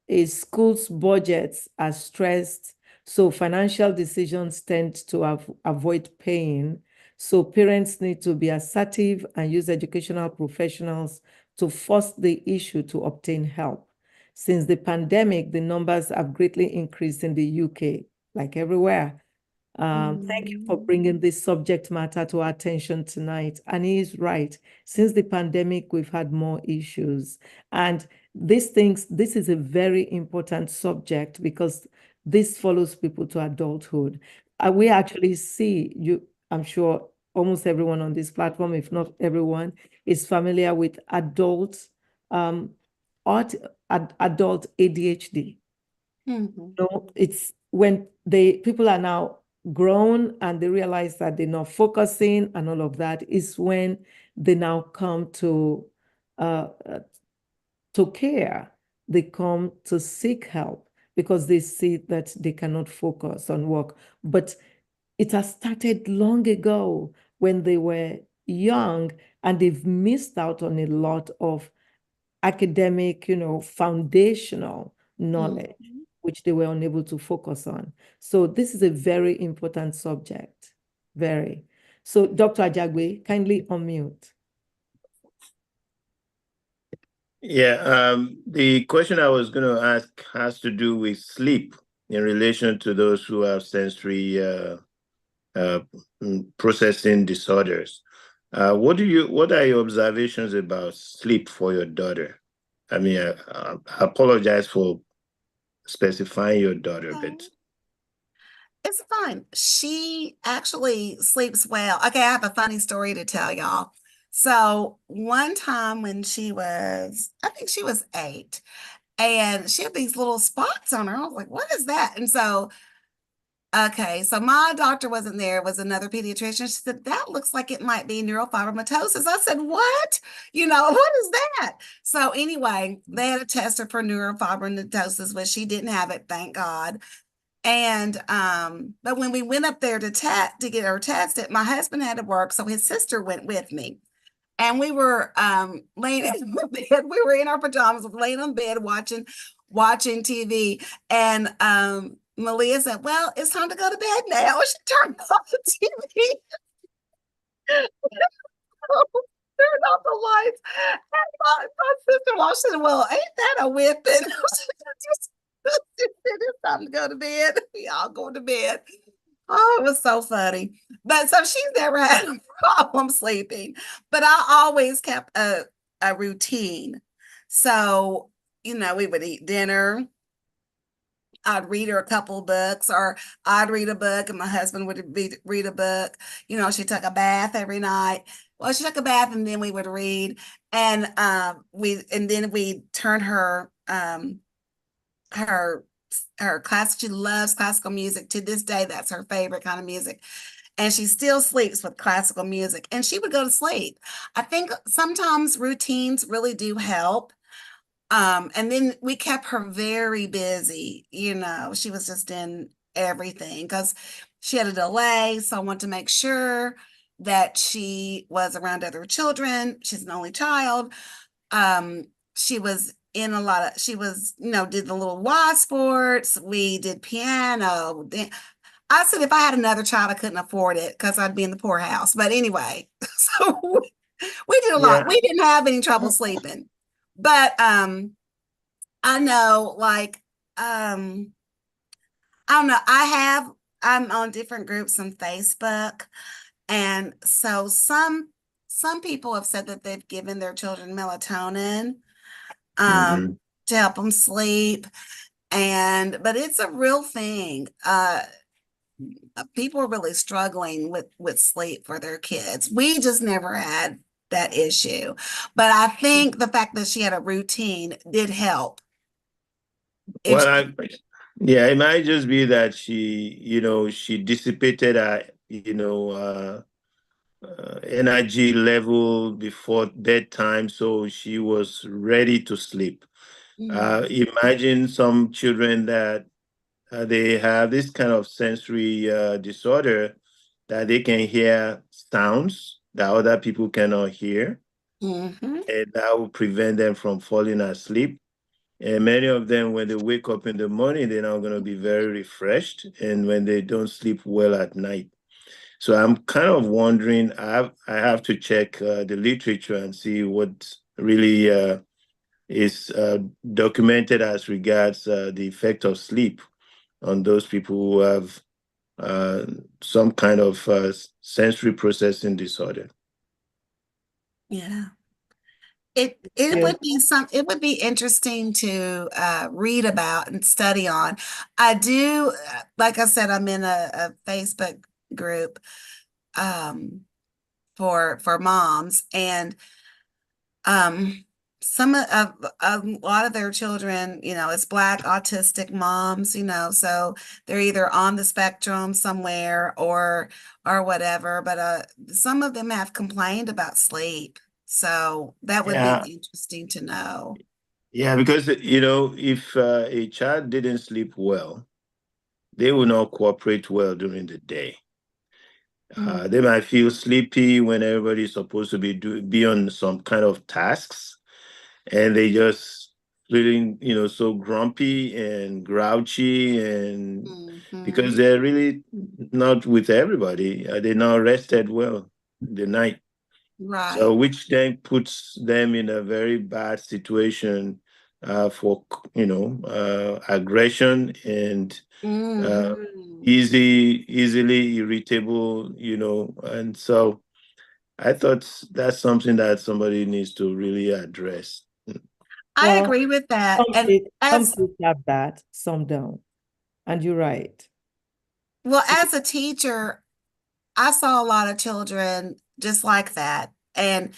is schools' budgets are stressed, so financial decisions tend to avoid paying. So parents need to be assertive and use educational professionals to force the issue to obtain help. Since the pandemic, the numbers have greatly increased in the UK, like everywhere. Thank you for bringing this subject matter to our attention tonight. And he is right. Since the pandemic, we've had more issues. And this is a very important subject because this follows people to adulthood. We actually see I'm sure almost everyone on this platform, if not everyone, is familiar with adult ADHD. Mm-hmm. No, it's when people are now grown and they realize that they're not focusing and all of that is when they now come to care. They come to seek help because they see that they cannot focus on work. But it has started long ago when they were young and they've missed out on a lot of academic, foundational knowledge, which they were unable to focus on. So this is a very important subject, very. So Dr. Ajagbe, kindly unmute. Yeah, the question I was going to ask has to do with sleep in relation to those who have sensory processing disorders. What are your observations about sleep for your daughter? I mean, I apologize for specifying your daughter, but It's fine. She actually sleeps well. Okay, I have a funny story to tell y'all. So one time when I think she was 8, and she had these little spots on her. I was like, what is that? And so, okay, so my doctor wasn't there. It was another pediatrician. She said, that looks like it might be neurofibromatosis. I said, what? What is that? So anyway, they had to test her for neurofibromatosis, but she didn't have it, thank God. And but when we went up there to get her tested, my husband had to work, so his sister went with me. And we were laying in the bed. We were in our pajamas, laying on bed watching TV. And Malia said, well, it's time to go to bed now. She turned off the TV. Turned off the lights. And my sister-in-law said, well, ain't that a whipping? It's time to go to bed. We all go to bed. Oh, it was so funny. But so she's never had a problem sleeping. But I always kept a routine. So, we would eat dinner. I'd read her a couple of books, or I'd read a book and my husband would read a book. She took a bath every night. Well, she took a bath and then we would read. And then we turn her class. She loves classical music to this day. That's her favorite kind of music. And she still sleeps with classical music, and she would go to sleep. I think sometimes routines really do help. And then we kept her very busy. She was just in everything because she had a delay. So I wanted to make sure that she was around other children. She's an only child. She was in a lot of, she was, did the little Y sports. We did piano. I said, if I had another child, I couldn't afford it because I'd be in the poorhouse. But anyway, so we did a lot. Yeah. We didn't have any trouble sleeping. But I know, like, I don't know. I'm on different groups on Facebook. And so some people have said that they've given their children melatonin Mhm. to help them sleep. But it's a real thing. People are really struggling with sleep for their kids. We just never had that issue. But I think the fact that she had a routine did help. If Well, she, yeah, it might just be that she dissipated her, energy level before bedtime, so she was ready to sleep. Imagine some children that they have this kind of sensory disorder that they can hear sounds that other people cannot hear, Mhm. and that will prevent them from falling asleep. And many of them, when they wake up in the morning, they're not going to be very refreshed, and when they don't sleep well at night. So I'm kind of wondering, I have to check the literature and see what really is documented as regards the effect of sleep on those people who have uh, some kind of sensory processing disorder. Yeah. It Yeah. would be interesting to read about and study on. I do, like I said, I'm in a Facebook group for moms, and um some of a lot of their children, it's Black autistic moms, so they're either on the spectrum somewhere or whatever, but some of them have complained about sleep, so that would be Yeah, interesting to know. yeah, because if a child didn't sleep well, they will not cooperate well during the day. They Mhm. might feel sleepy when everybody's supposed to be on some kind of tasks, and they just feeling, so grumpy and grouchy, and because Mhm. they're really not with everybody, they're not rested well in the night. So, Right. which then puts them in a very bad situation for, aggression and uh, Mhm. easily irritable, and so I thought that's something that somebody needs to really address. I Well, agree with that. some And kids, some as kids have that, some don't. And you're right. well, as a teacher, I saw a lot of children just like that. And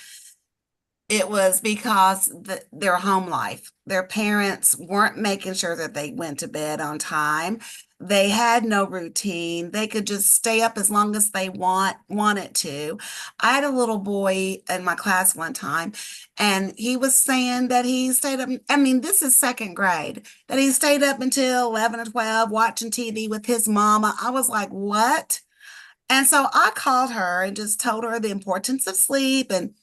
it was because their home life, their parents weren't making sure that they went to bed on time. They had no routine. They could just stay up as long as they wanted to. I had a little boy in my class one time, and he was saying that he stayed up. I mean, this is second grade, that he stayed up until 11 or 12 watching TV with his mama. I was like, what? And so I called her and just told her the importance of sleep, and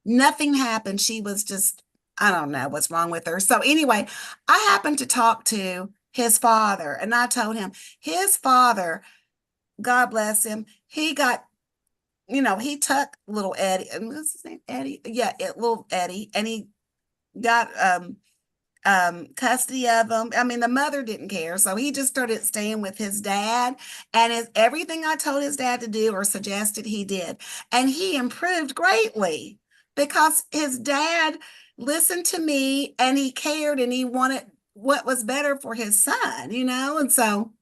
nothing happened. She was just, I don't know what's wrong with her. So anyway, I happened to talk to his father, and I told him his father, God bless him, he got, he took little Eddie, and what's his name? Eddie. Yeah, little Eddie, and he got custody of him. I mean, the mother didn't care, so he just started staying with his dad, and everything I told his dad to do or suggested, he did, and he improved greatly because his dad listened to me, and he cared, and he wanted what was better for his son, and so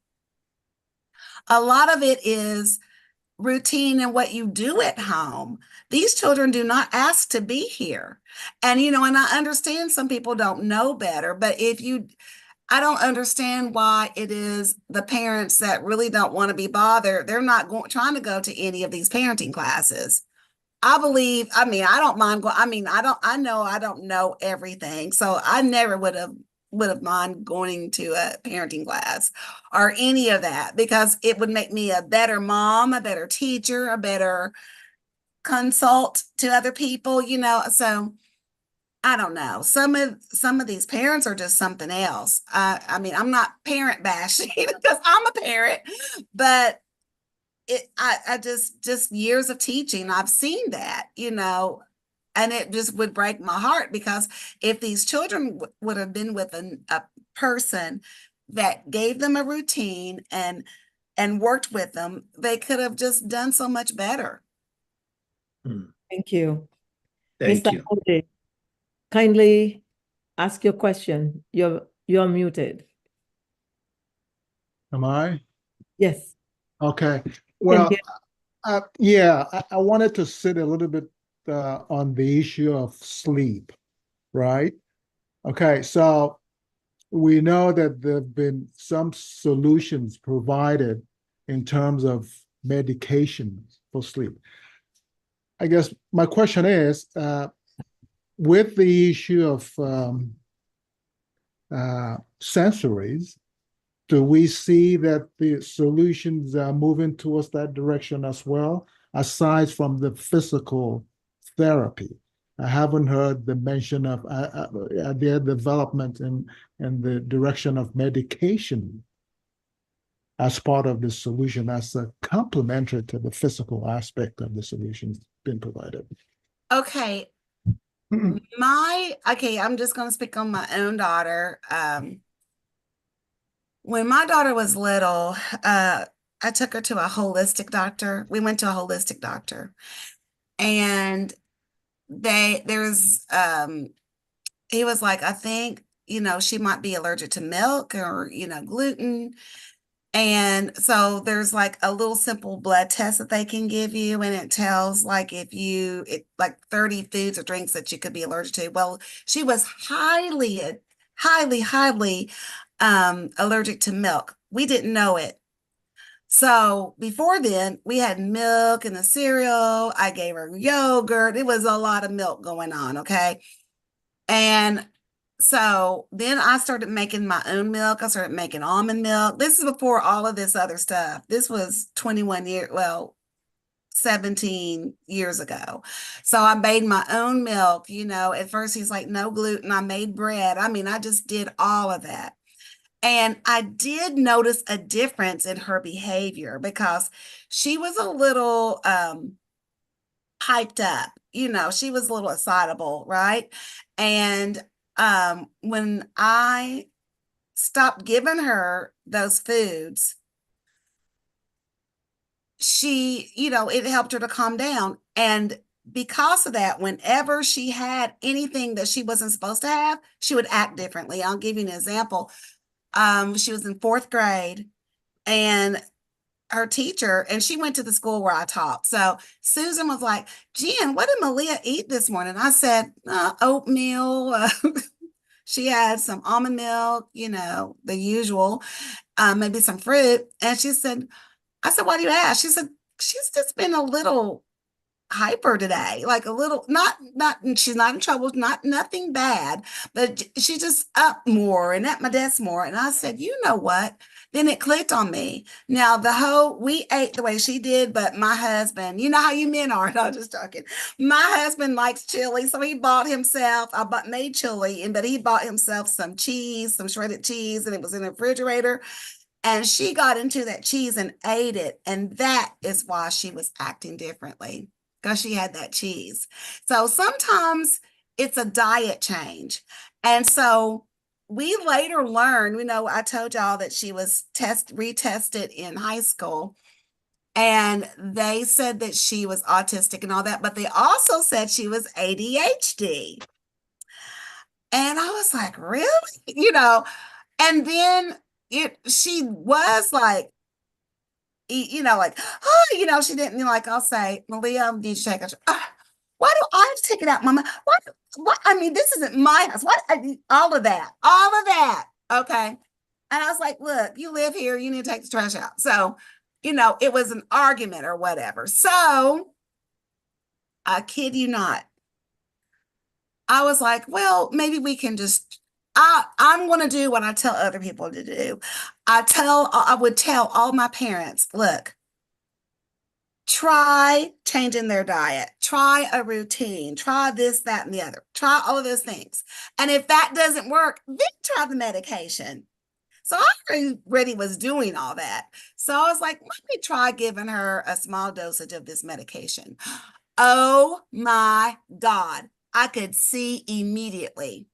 a lot of it is routine and what you do at home. These children do not ask to be here. And I understand some people don't know better, but I don't understand why it is the parents that really don't want to be bothered. They're not trying to go to any of these parenting classes. I mean, I don't mind going. I mean, I know I don't know everything. So I never would have mind going to a parenting class or any of that, because it would make me a better mom, a better teacher, a better consult to other people. So I don't know. Some of these parents are just something else. I mean, I'm not parent bashing because I'm a parent, but I just years of teaching, I've seen that, and it just would break my heart because if these children would have been with a person that gave them a routine and worked with them, they could have just done so much better. Thank you. Thank Mr. you. Ode, kindly ask your question. You're muted. Am I? Yes. Okay. Can Well, hear- yeah, I wanted to sit a little bit on the issue of sleep, right? Okay, so we know that there have been some solutions provided in terms of medication for sleep. I guess my question is, with the issue of sensories, do we see that the solutions are moving towards that direction as well, aside from the physical therapy? I haven't heard the mention of their development in the direction of medication as part of the solution, as a complementary to the physical aspect of the solutions being provided. Okay. I'm just going to speak on my own daughter. When my daughter was little, I took her to a holistic doctor. We went to a holistic doctor, and he was like, I think, she might be allergic to milk or, gluten. And so there's like a little simple blood test that they can give you, and it tells like like 30 foods or drinks that you could be allergic to. Well, she was highly, highly allergic to milk. We didn't know it. So before then, we had milk in the cereal. I gave her yogurt. It was a lot of milk going on, okay? And so then I started making my own milk. I started making almond milk. This is before all of this other stuff. This was 17 years ago. So I made my own milk. At first he's like, no gluten. I made bread. I mean, I just did all of that. And I did notice a difference in her behavior because she was a little hyped up. She was a little excitable, right? And when I stopped giving her those foods, it helped her to calm down. And because of that, whenever she had anything that she wasn't supposed to have, she would act differently. I'll give you an example. She was in 4th grade, and her teacher, and she went to the school where I taught. So Susan was like, Jen, what did Malia eat this morning? I said, oatmeal. She had some almond milk, the usual, maybe some fruit. And I said, why do you ask? She said, she's just been a little hyper today, like a little, not, she's not in trouble, nothing bad, but she's just up more and at my desk more. And I said, you know what? Then it clicked on me. Now we ate the way she did, but my husband, you know how you men are. No, just talking. My husband likes chili, so he bought himself. made chili, but he bought himself some cheese, some shredded cheese, and it was in the refrigerator. And she got into that cheese and ate it, and that is why she was acting differently, because she had that cheese. So sometimes it's a diet change. And so we later learned, I told y'all that she was retested in high school, and they said that she was autistic and all that, but they also said she was ADHD. And I was like, really? And then she was like, like, oh, she didn't like, I'll say, Malia, did you take a, why do I have to take it out, Mama? What? I mean, this isn't my house. All of that. Okay. And I was like, look, you live here, you need to take the trash out. So, it was an argument or whatever. So I kid you not. I was like, well, maybe we can I'm going to do what I tell other people to do. I would tell all my parents, look, try changing their diet, try a routine, try this, that, and the other, try all of those things. And if that doesn't work, then try the medication. So I already was doing all that. So I was like, let me try giving her a small dosage of this medication. Oh my God. I could see immediately.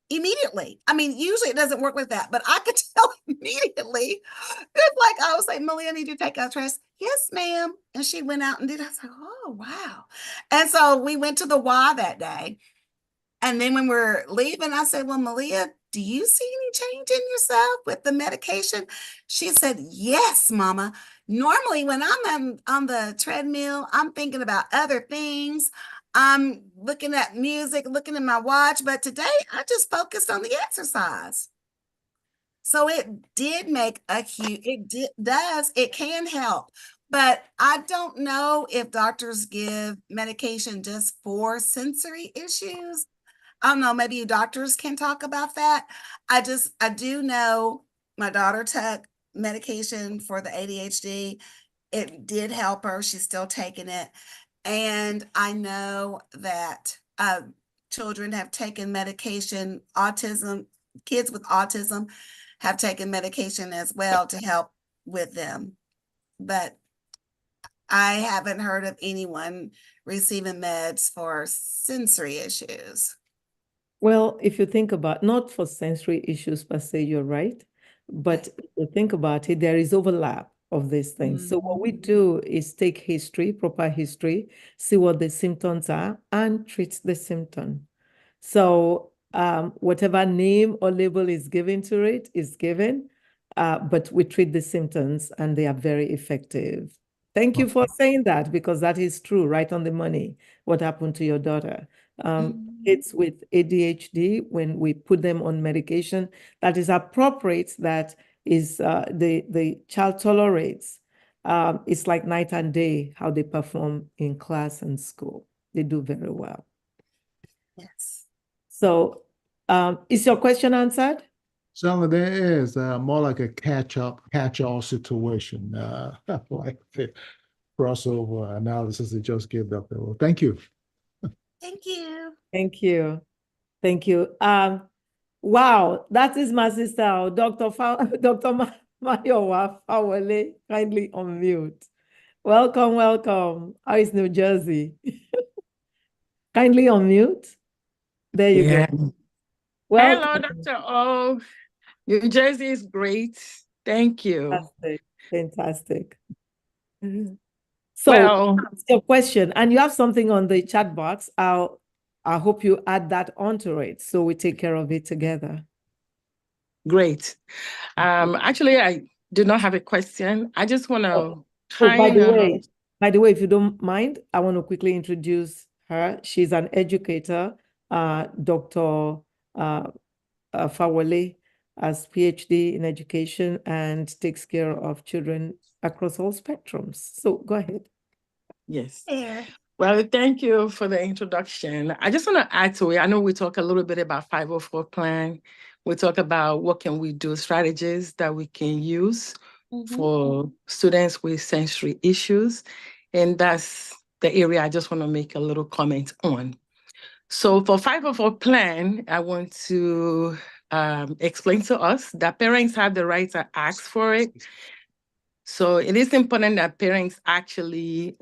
Immediately. I mean, usually it doesn't work like that, but I could tell immediately. It's like I was like, Malia, I need you to take out trash. Yes, ma'am. And she went out and did. I was like, oh, wow. And so we went to the Y that day. And then when we're leaving, I said, well, Malia, do you see any change in yourself with the medication? She said, yes, Mama. Normally, when I'm on the treadmill, I'm thinking about other things. I'm looking at music, looking at my watch. But today, I just focused on the exercise. So it did make a huge, it can help. But I don't know if doctors give medication just for sensory issues. I don't know, maybe you doctors can talk about that. I do know my daughter took medication for the ADHD. It did help her. She's still taking it. And I know that children have taken medication, kids with autism have taken medication as well to help with them. But I haven't heard of anyone receiving meds for sensory issues. Well, if you think about, not for sensory issues per se, you're right. But if you think about it, there is overlap of these things. So what we do is take history, proper history, see what the symptoms are, and treat the symptom. So whatever name or label is given to it is given, but we treat the symptoms and they are very effective. Thank you for saying that, because that is true, right on the money, what happened to your daughter. Kids with ADHD, when we put them on medication that is appropriate, that is the child tolerates, it's like night and day how they perform in class and school. They do very well. Yes. So is your question answered? Certainly, there is more like a catch-all situation, like the crossover analysis that just gave up there. Well, thank you. Thank you. Thank you. Thank you. Wow, that is my sister, Dr. Mayowa Fawole, kindly unmute. Welcome, welcome. How is New Jersey? Kindly unmute. There you go. Hello, Welcome. Dr. O. New Jersey is great. Thank you. Fantastic. Fantastic. So Well, that's your question, and you have something on the chat box. I hope you add that onto it so we take care of it together. great. Actually, I do not have a question. I just want to Oh, try by the way, if you don't mind, I want to quickly introduce her. She's an educator, Dr. Fawole, has PhD in education and takes care of children across all spectrums. So go ahead. Yes. There. Well, thank you for the introduction. I just want to add to it. I know we talk a little bit about 504 plan. We talk about what can we do, strategies that we can use for students with sensory issues. And that's the area I just want to make a little comment on. So for 504 plan, I want to explain to us that parents have the right to ask for it. So it is important that parents actually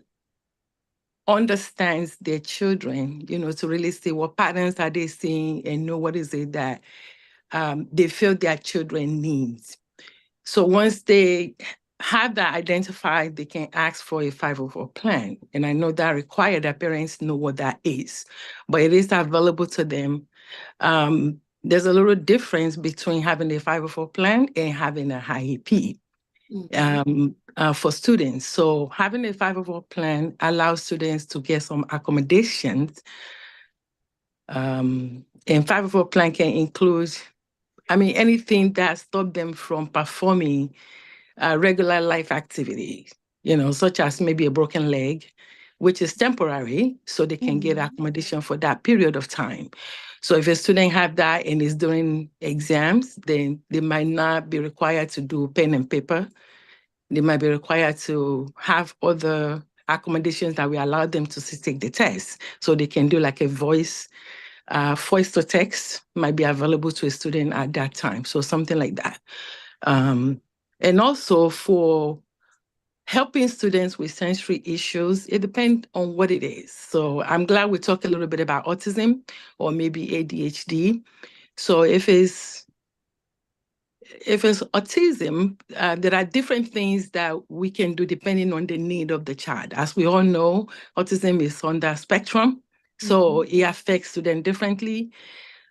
understands their children, to really see what patterns are they seeing and know what is it that they feel their children needs. So once they have that identified, they can ask for a 504 plan. And I know that requires that parents know what that is, but it is available to them. There's a little difference between having a 504 plan and having a IEP. For students. So having a 504 plan allows students to get some accommodations. And 504 plan can include, anything that stops them from performing regular life activities, such as maybe a broken leg, which is temporary, so they can get accommodation for that period of time. So if a student have that and is doing exams, then they might not be required to do pen and paper. They might be required to have other accommodations that we allow them to take the test. So they can do like a voice to text might be available to a student at that time. So something like that. And also for helping students with sensory issues, it depends on what it is. So I'm glad we talked a little bit about autism or maybe ADHD. So if it's autism, there are different things that we can do depending on the need of the child. As we all know, autism is on the spectrum, so it affects students differently.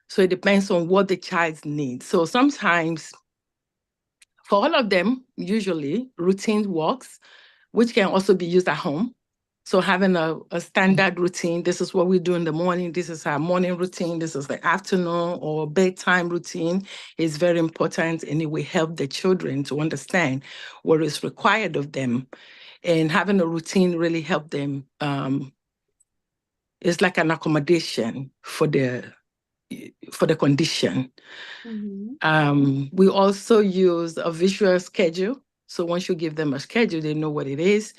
So it depends on what the child needs. So sometimes, for all of them, usually routine works, which can also be used at home. So having a standard routine, this is what we do in the morning, this is our morning routine, this is the afternoon or bedtime routine, is very important, and it will help the children to understand what is required of them. And having a routine really help them. It's like an accommodation for the condition. We also use a visual schedule. So once you give them a schedule, they know what it is,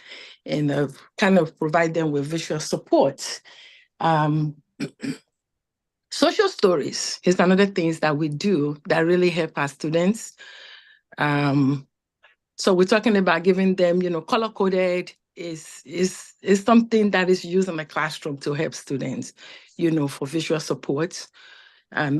and kind of provide them with visual support. Social stories is another thing that we do that really help our students. So we're talking about giving them, color-coded is something that is used in the classroom to help students, for visual support. I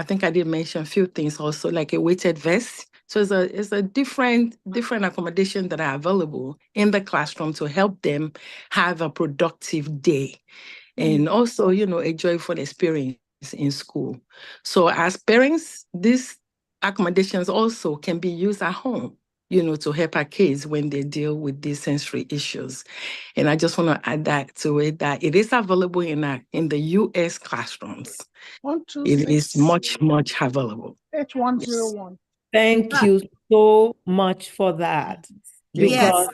think I did mention a few things also, like a weighted vest. So it's a different accommodation that are available in the classroom to help them have a productive day. And also, a joyful experience in school. So as parents, these accommodations also can be used at home, to help our kids when they deal with these sensory issues. And I just want to add that to it, that it is available in the U.S. classrooms. It is much, much available. H101. Thank you so much for that. Yes.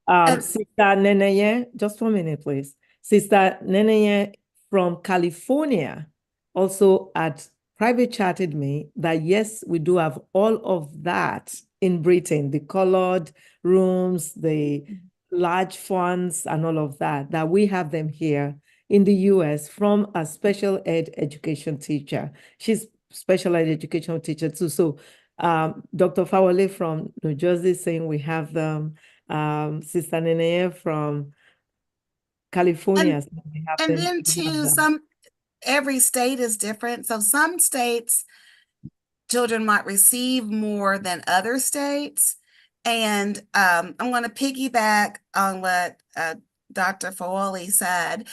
Because Sister Neneye, just 1 minute, please. Sister Neneye from California also had private chatted me that yes, we do have all of that in Britain, the colored rooms, the large funds and all of that we have them here in the US from a special ed education teacher. She's special ed educational teacher too. So Dr. Fawale from New Jersey saying we have them. Sister Neneye from California. And then too, every state is different. So some states, children might receive more than other states. And I'm going to piggyback on what Dr. Fawale said.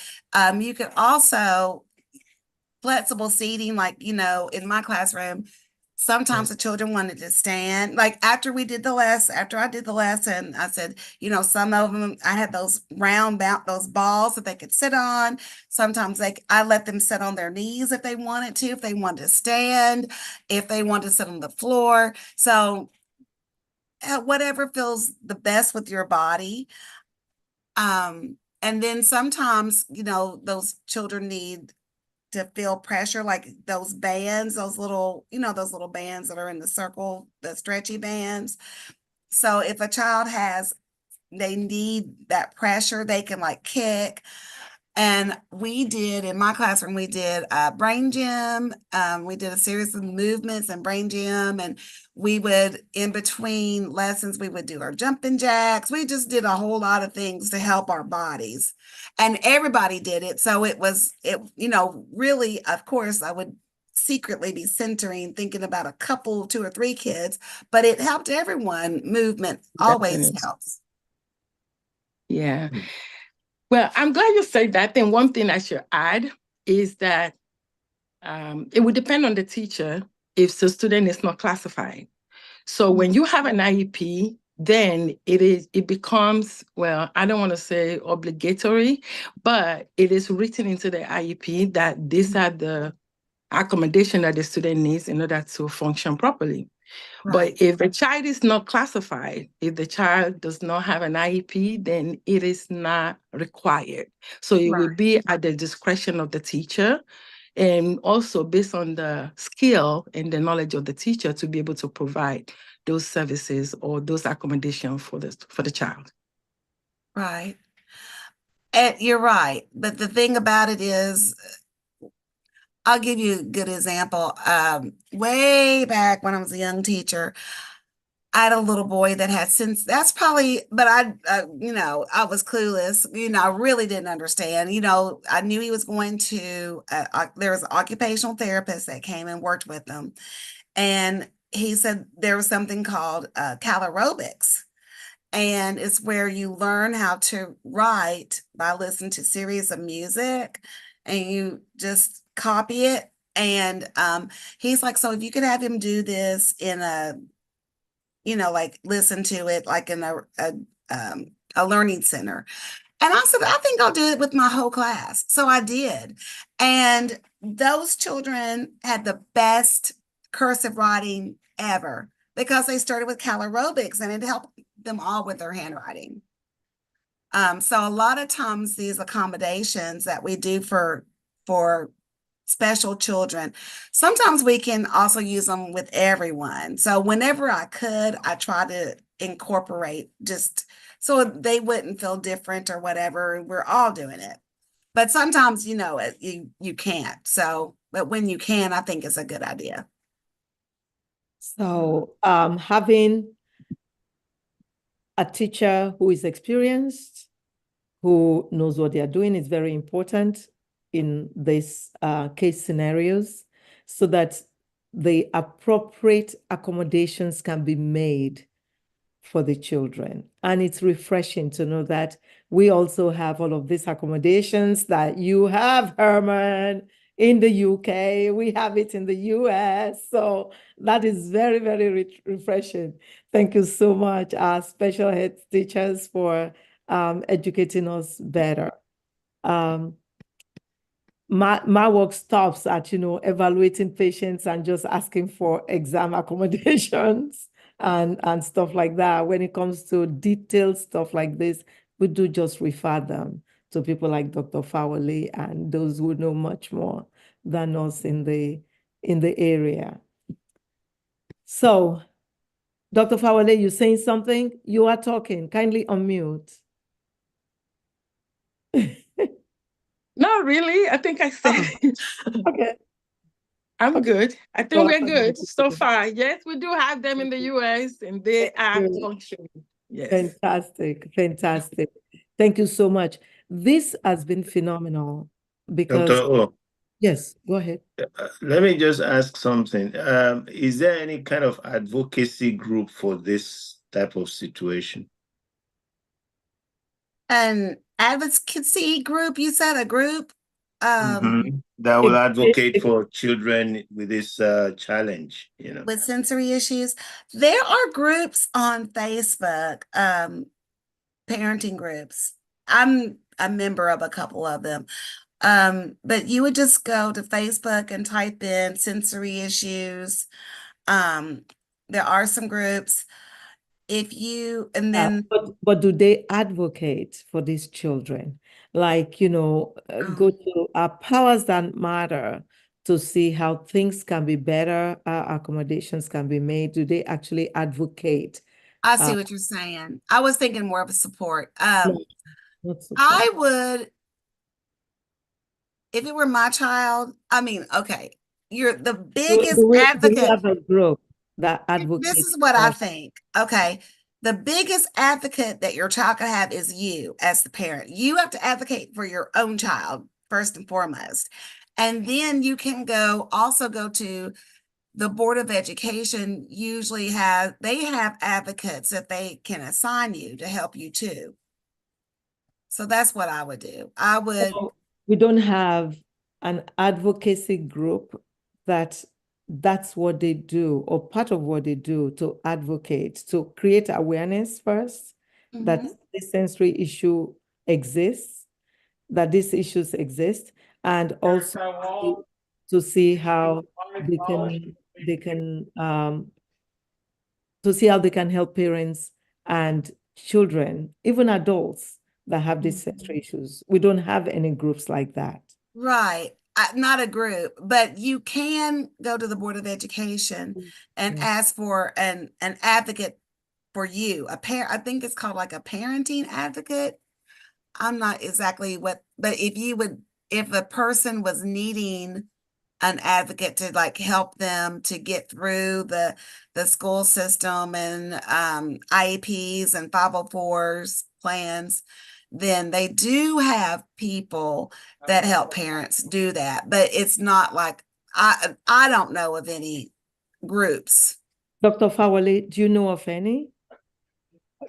You could also, flexible seating, like, in my classroom, sometimes the children wanted to stand. Like after I did the lesson, I said, some of them, I had those those balls that they could sit on. Sometimes I let them sit on their knees if they wanted to stand, if they wanted to sit on the floor. So whatever feels the best with your body. And then sometimes, those children need to feel pressure, like those bands, those little bands that are in the circle, the stretchy bands. So if a child they need that pressure, they can kick. And in my classroom, we did brain gym. We did a series of movements and brain gym. And we would, in between lessons, we would do our jumping jacks. We just did a whole lot of things to help our bodies. And everybody did it. So really, of course, I would secretly be thinking about a couple, 2 or 3 kids, but it helped everyone. Movement always helps. Yeah. Well, I'm glad you said that. And one thing I should add is that it would depend on the teacher if the student is not classified. So when you have an IEP, then it becomes, well, I don't want to say obligatory, but it is written into the IEP that these are the accommodation that the student needs in order to function properly. Right. But if the child is not classified, if the child does not have an IEP, then it is not required. So it will be at the discretion of the teacher, and also based on the skill and the knowledge of the teacher to be able to provide those services or those accommodations for the child. Right. And you're right. But the thing about it is, I'll give you a good example. Way back when I was a young teacher, I had a little boy that had since that's probably, but I was clueless. I really didn't understand. I knew he was going to, there was an occupational therapist that came and worked with him. And he said there was something called cal aerobics. And it's where you learn how to write by listening to series of music and you just copy it. And he's like, so if you could have him do this in like listen to it like in a learning center. And I said, I think I'll do it with my whole class. So I did. And those children had the best cursive writing ever because they started with cal aerobics and it helped them all with their handwriting. So a lot of times these accommodations that we do for special children, sometimes we can also use them with everyone. So whenever I could, I try to incorporate just so they wouldn't feel different or whatever. We're all doing it. But sometimes, you can't. So, but when you can, I think it's a good idea. So having a teacher who is experienced, who knows what they are doing is very important in these case scenarios so that the appropriate accommodations can be made for the children. And it's refreshing to know that we also have all of these accommodations that you have, Herman, in the UK. We have it in the US. So that is very, very refreshing. Thank you so much, our special ed teachers, for educating us better. My work stops at, evaluating patients and just asking for exam accommodations and stuff like that. When it comes to detailed stuff like this, we do just refer them to people like Dr. Fowley and those who know much more than us in the area. So, Dr. Fowley, you saying something? You are talking. Kindly unmute. Not really. I think I said it. Okay. I'm Okay. good. I think we're good so far. Yes, we do have them in the US and they are Good. functioning. Yes. Fantastic. Fantastic. Thank you so much. This has been phenomenal because, Dr. O, yes, go ahead. let me just ask something. Is there any kind of advocacy group for this type of situation? An advocacy group, you said a group? That will advocate for children with this challenge, With sensory issues. There are groups on Facebook, parenting groups. I'm a member of a couple of them. But you would just go to Facebook and type in sensory issues. There are some groups. But do they advocate for these children? Like, go to Powers That Matter to see how things can be better, accommodations can be made. Do they actually advocate? I see what you're saying. I was thinking more of a support. Not support. I would, if it were my child, okay, you're the biggest Do we advocate. have a group that advocates? This is what I think. Okay. The biggest advocate that your child can have is you as the parent. You have to advocate for your own child first and foremost. And then you can also go to the Board of Education. Usually they have advocates that they can assign you to help you too. So that's what I would do. We don't have an advocacy group that's what they do, or part of what they do to advocate, to create awareness first that this sensory issue exists, that these issues exist, and also to see how they can to see how they can help parents and children, even adults that have these sensory issues. We don't have any groups like that. Right. Not a group, but you can go to the Board of Education and ask for an advocate for you. I think it's called like a parenting advocate. I'm not exactly what, but if a person was needing an advocate to like help them to get through the school system and IEPs and 504s plans, then they do have people that help parents do that. But it's not like I don't know of any groups. Dr. Fawale, do you know of any?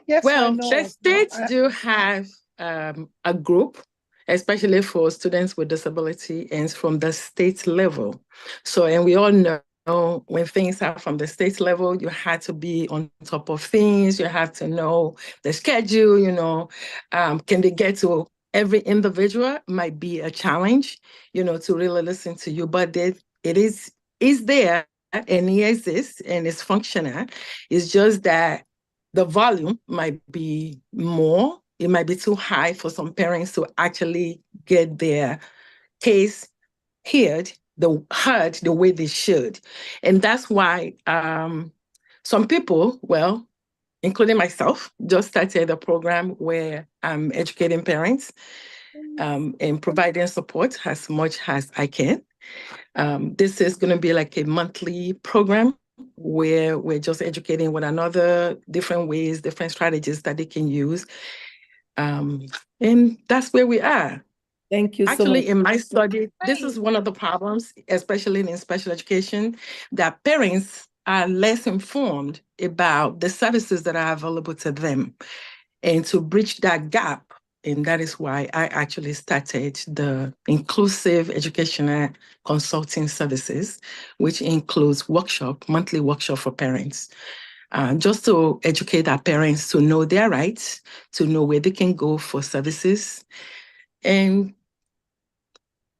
Yes, I Well, know. the states do have a group, especially for students with disability, and it's from the state level. So, and we all know when things are from the state level, you have to be on top of things. You have to know the schedule. Can they get to every individual? Might be a challenge, to really listen to you. But it is there and it exists and it's functional. It's just that the volume might be more. It might be too high for some parents to actually get their case heard the way they should. And that's why some people, well, including myself, just started a program where I'm educating parents and providing support as much as I can. This is going to be like a monthly program where we're just educating one another, different ways, different strategies that they can use. And that's where we are. Thank you so Actually, much. in my study, this Great. is one of the problems, especially in special education, that parents are less informed about the services that are available to them. And to bridge that gap, and that is why I actually started the inclusive educational consulting services, which includes monthly workshop for parents, just to educate our parents to know their rights, to know where they can go for services, and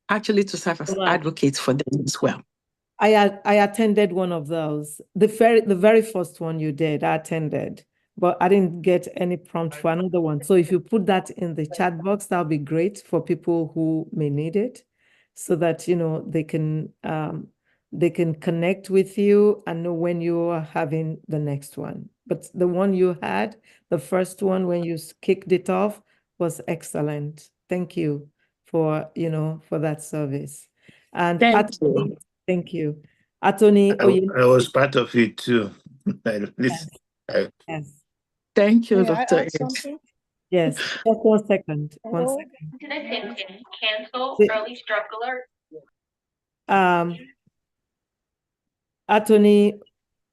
actually to serve as advocates for them as well. I attended one of those. The very first one you did, I attended, but I didn't get any prompt for another one. So if you put that in the chat box, that'll be great for people who may need it, so that they can connect with you and know when you are having the next one. But the one you had, the first one when you kicked it off, was excellent. Thank you for that service. And Thank you. thank you. Attorney I was part of it too. Yes. Yes. Thank you, May I Dr. add Ed. something? Yes. Just 1 second. One Hello? second. Did I say cancel The- early stroke alert? Attorney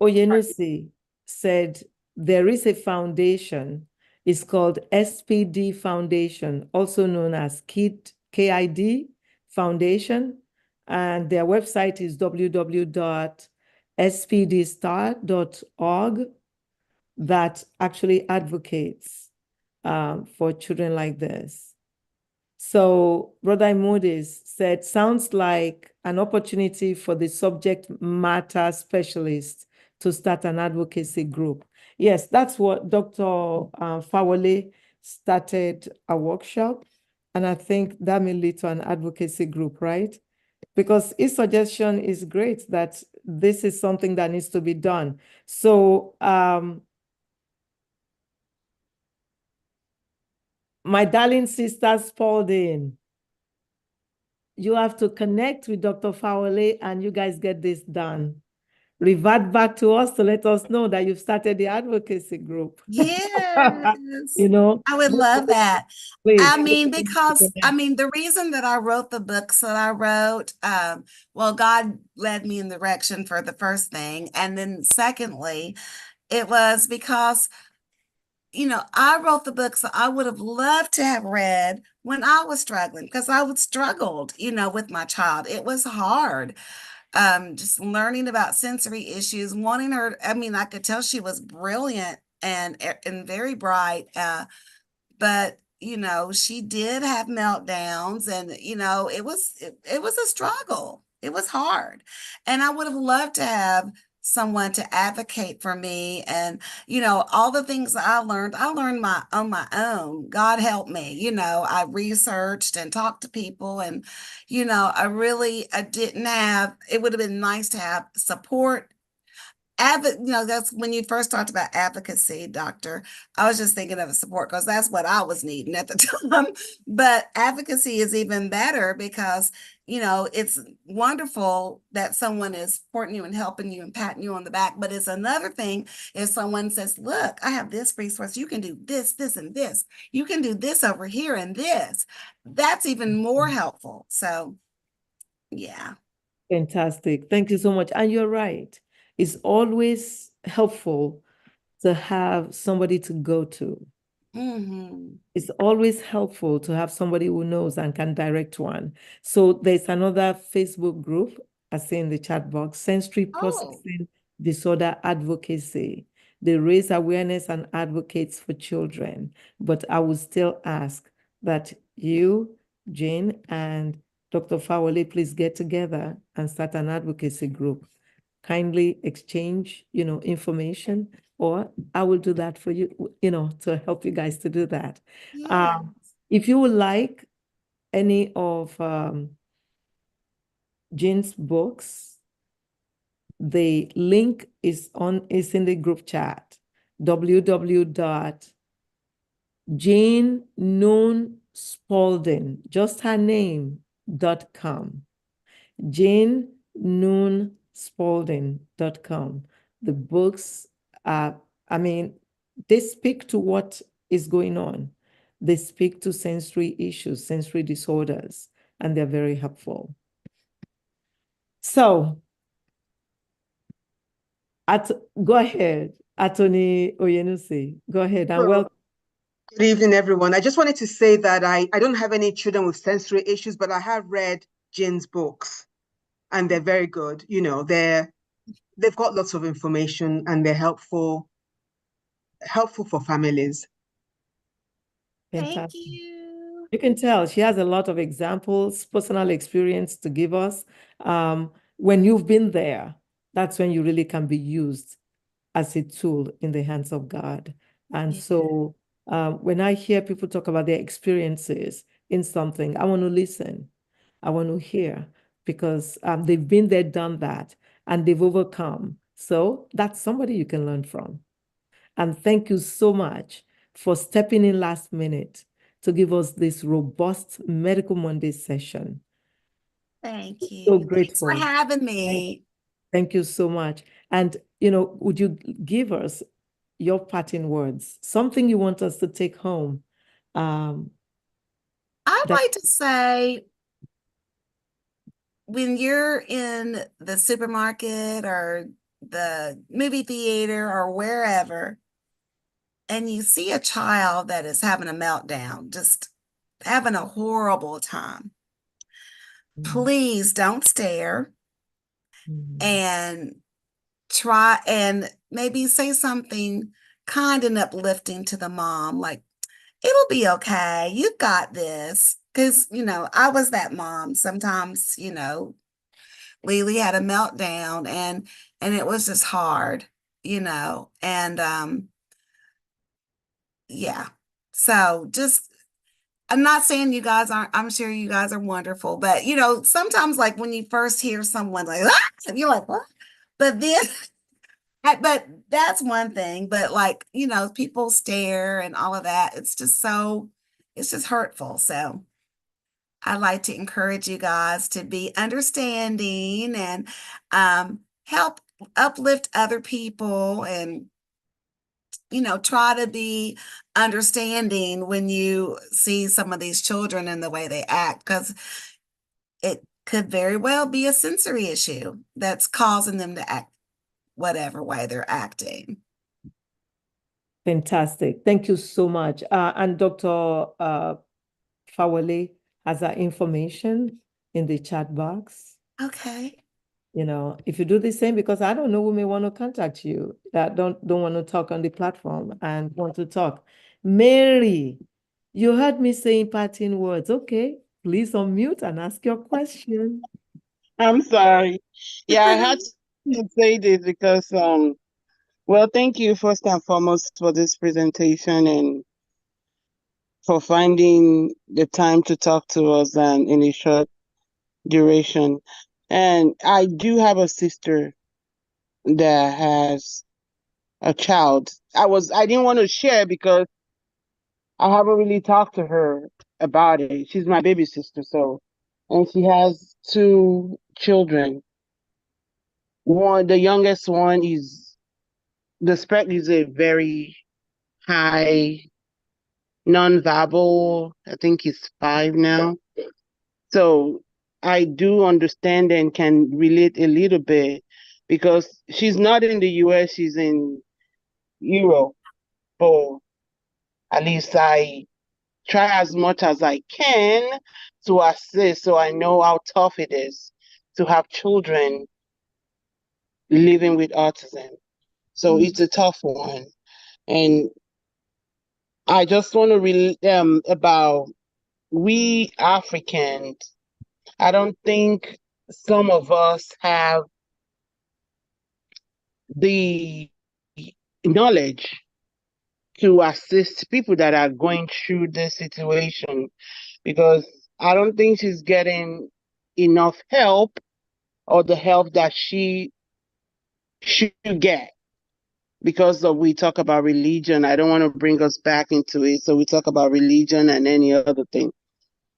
Oyenusi said there is a foundation. It's called SPD Foundation, also known as KID Foundation. And their website is www.spdstar.org, that actually advocates for children like this. So Brother Imodis said, sounds like an opportunity for the subject matter specialist to start an advocacy group. Yes, that's what Dr. Fawale started a workshop. And I think that may lead to an advocacy group, right? Because his suggestion is great that this is something that needs to be done. So my darling sister Spaulding, you have to connect with Dr. Fawale and you guys get this done. Revert back to us to let us know that you've started the advocacy group. Yes. I would love that. Please. I mean, because the reason that I wrote the books that I wrote, well, God led me in the direction for the first thing. And then secondly, it was because, I wrote the books that I would have loved to have read when I was struggling, because I was struggled, with my child. It was hard. Just learning about sensory issues, wanting her, I could tell she was brilliant and very bright, but she did have meltdowns, and it was a struggle. It was hard, and I would have loved to have someone to advocate for me, and all the things that I learned on my own. God help me. I researched and talked to people, and I didn't have. It would have been nice to have support that's when you first talked about advocacy, doctor. I was just thinking of a support because that's what I was needing at the time. But advocacy is even better because, it's wonderful that someone is supporting you and helping you and patting you on the back. But it's another thing if someone says, look, I have this resource. You can do this, this, and this. You can do this over here and this. That's even more helpful. So, yeah. Fantastic. Thank you so much. And you're right. It's always helpful to have somebody to go to. Mm-hmm. It's always helpful to have somebody who knows and can direct one. So there's another Facebook group, I see in the chat box, Sensory Processing Disorder Advocacy. They raise awareness and advocates for children. But I would still ask that you, Jane, and Dr. Fawole, please get together and start an advocacy group. Kindly exchange, information, or I will do that for you, to help you guys to do that. Yeah. If you would like any of Jean's books, the link is in the group chat, www.janenoonspaulding, just her name.com. janenoonspaulding.com. The books are, they speak to what is going on. They speak to sensory issues, sensory disorders, and they're very helpful. So, go ahead, Attorney Oyenusi. Go ahead and welcome. Good evening, everyone. I just wanted to say that I don't have any children with sensory issues, but I have read Jin's books, and they're very good. They've got lots of information, and they're helpful for families. Fantastic. Thank you. You can tell she has a lot of examples, personal experience to give us. When you've been there, that's when you really can be used as a tool in the hands of God. And so when I hear people talk about their experiences in something, I want to listen. I want to hear because they've been there, done that, and they've overcome. So that's somebody you can learn from. And thank you so much for stepping in last minute to give us this robust Medical Monday session. Thank you. So Thanks grateful. for having me. Thank you so much. And, would you give us your parting words, something you want us to take home? I'd like to say, when you're in the supermarket or the movie theater or wherever, and you see a child that is having a meltdown, just having a horrible time, please don't stare and try and maybe say something kind and uplifting to the mom, like, it'll be okay. You got this. Because, I was that mom. Sometimes, Lily had a meltdown and it was just hard, and yeah. So I'm not saying you guys aren't, I'm sure you guys are wonderful, but sometimes like when you first hear someone like, you're like, what? But then but that's one thing, but like, people stare and all of that. It's just hurtful. So I like to encourage you guys to be understanding and help uplift other people and, try to be understanding when you see some of these children and the way they act, because it could very well be a sensory issue that's causing them to act whatever way they're acting. Fantastic. Thank you so much. And Dr. Fawole has our information in the chat box. Okay. If you do the same, because I don't know who may want to contact you that don't want to talk on the platform and want to talk. Mary, you heard me saying parting words. Okay, please unmute and ask your question. I'm sorry. Yeah, I had to say this because, well, thank you first and foremost for this presentation and for finding the time to talk to us and in a short duration. And I do have a sister that has a child. I didn't want to share because I haven't really talked to her about it. She's my baby sister, so, and she has two children. The youngest one the spec is a very high nonverbal. I think he's 5 now. So I do understand and can relate a little bit because she's not in the US, she's in Europe. But at least I try as much as I can to assist so I know how tough it is to have children living with autism. So it's a tough one. And I just want to about we Africans. I don't think some of us have the knowledge to assist people that are going through this situation because I don't think she's getting enough help or the help that she should get because of we talk about religion. I don't want to bring us back into it. So we talk about religion and any other thing.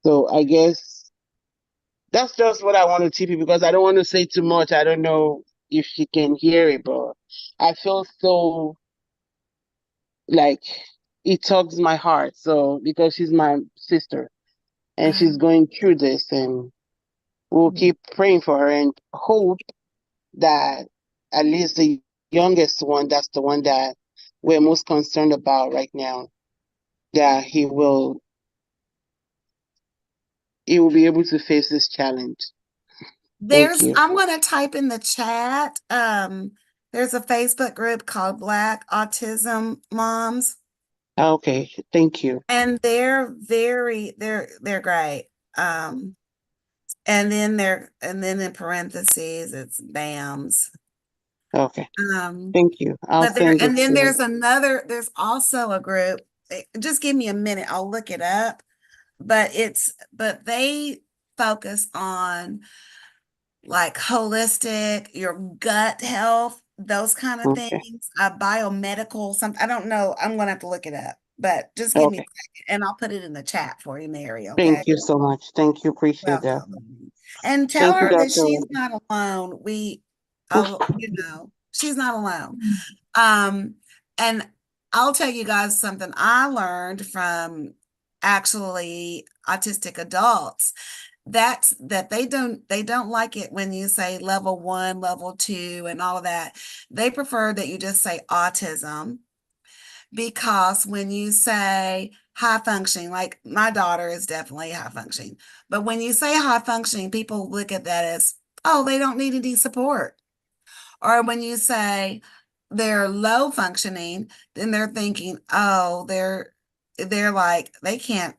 So I guess that's just what I want to tell you because I don't want to say too much. I don't know if she can hear it, but I feel so like it tugs my heart. So because she's my sister and she's going through this, and we'll keep praying for her and hope that at least the youngest one, that's the one that we're most concerned about right now, that he will be able to face this challenge. Thank you. I'm going to type in the chat. There's a Facebook group called Black Autism Moms. Okay, thank you. And they're great. And then in parentheses, it's BAMs. Okay. Thank you. There's also a group. Just give me a minute. I'll look it up. But they focus on like holistic, your gut health, those kind of things, biomedical, something. I don't know. I'm gonna have to look it up, but just give me a second and I'll put it in the chat for you, Mary. Okay. Thank you so much. Thank you. Appreciate that. And tell her that she's not alone. She's not alone. And I'll tell you guys something I learned from actually autistic adults that they don't like it when you say level 1, level 2, and all of that. They prefer that you just say autism, because when you say high functioning, like my daughter is definitely high functioning, but when you say high functioning, people look at that as, oh, they don't need any support. Or when you say they're low functioning, then they're thinking, oh, they're like, they can't,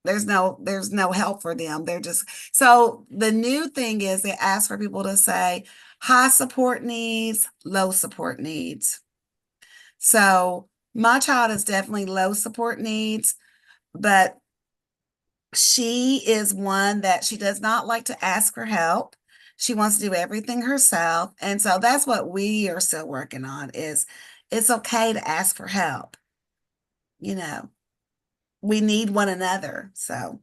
there's no help for them. They're just, so the new thing is they ask for people to say high support needs, low support needs. So my child is definitely low support needs, but she is one that she does not like to ask for help. She wants to do everything herself. And so that's what we are still working on, is it's okay to ask for help. You know, we need one another. So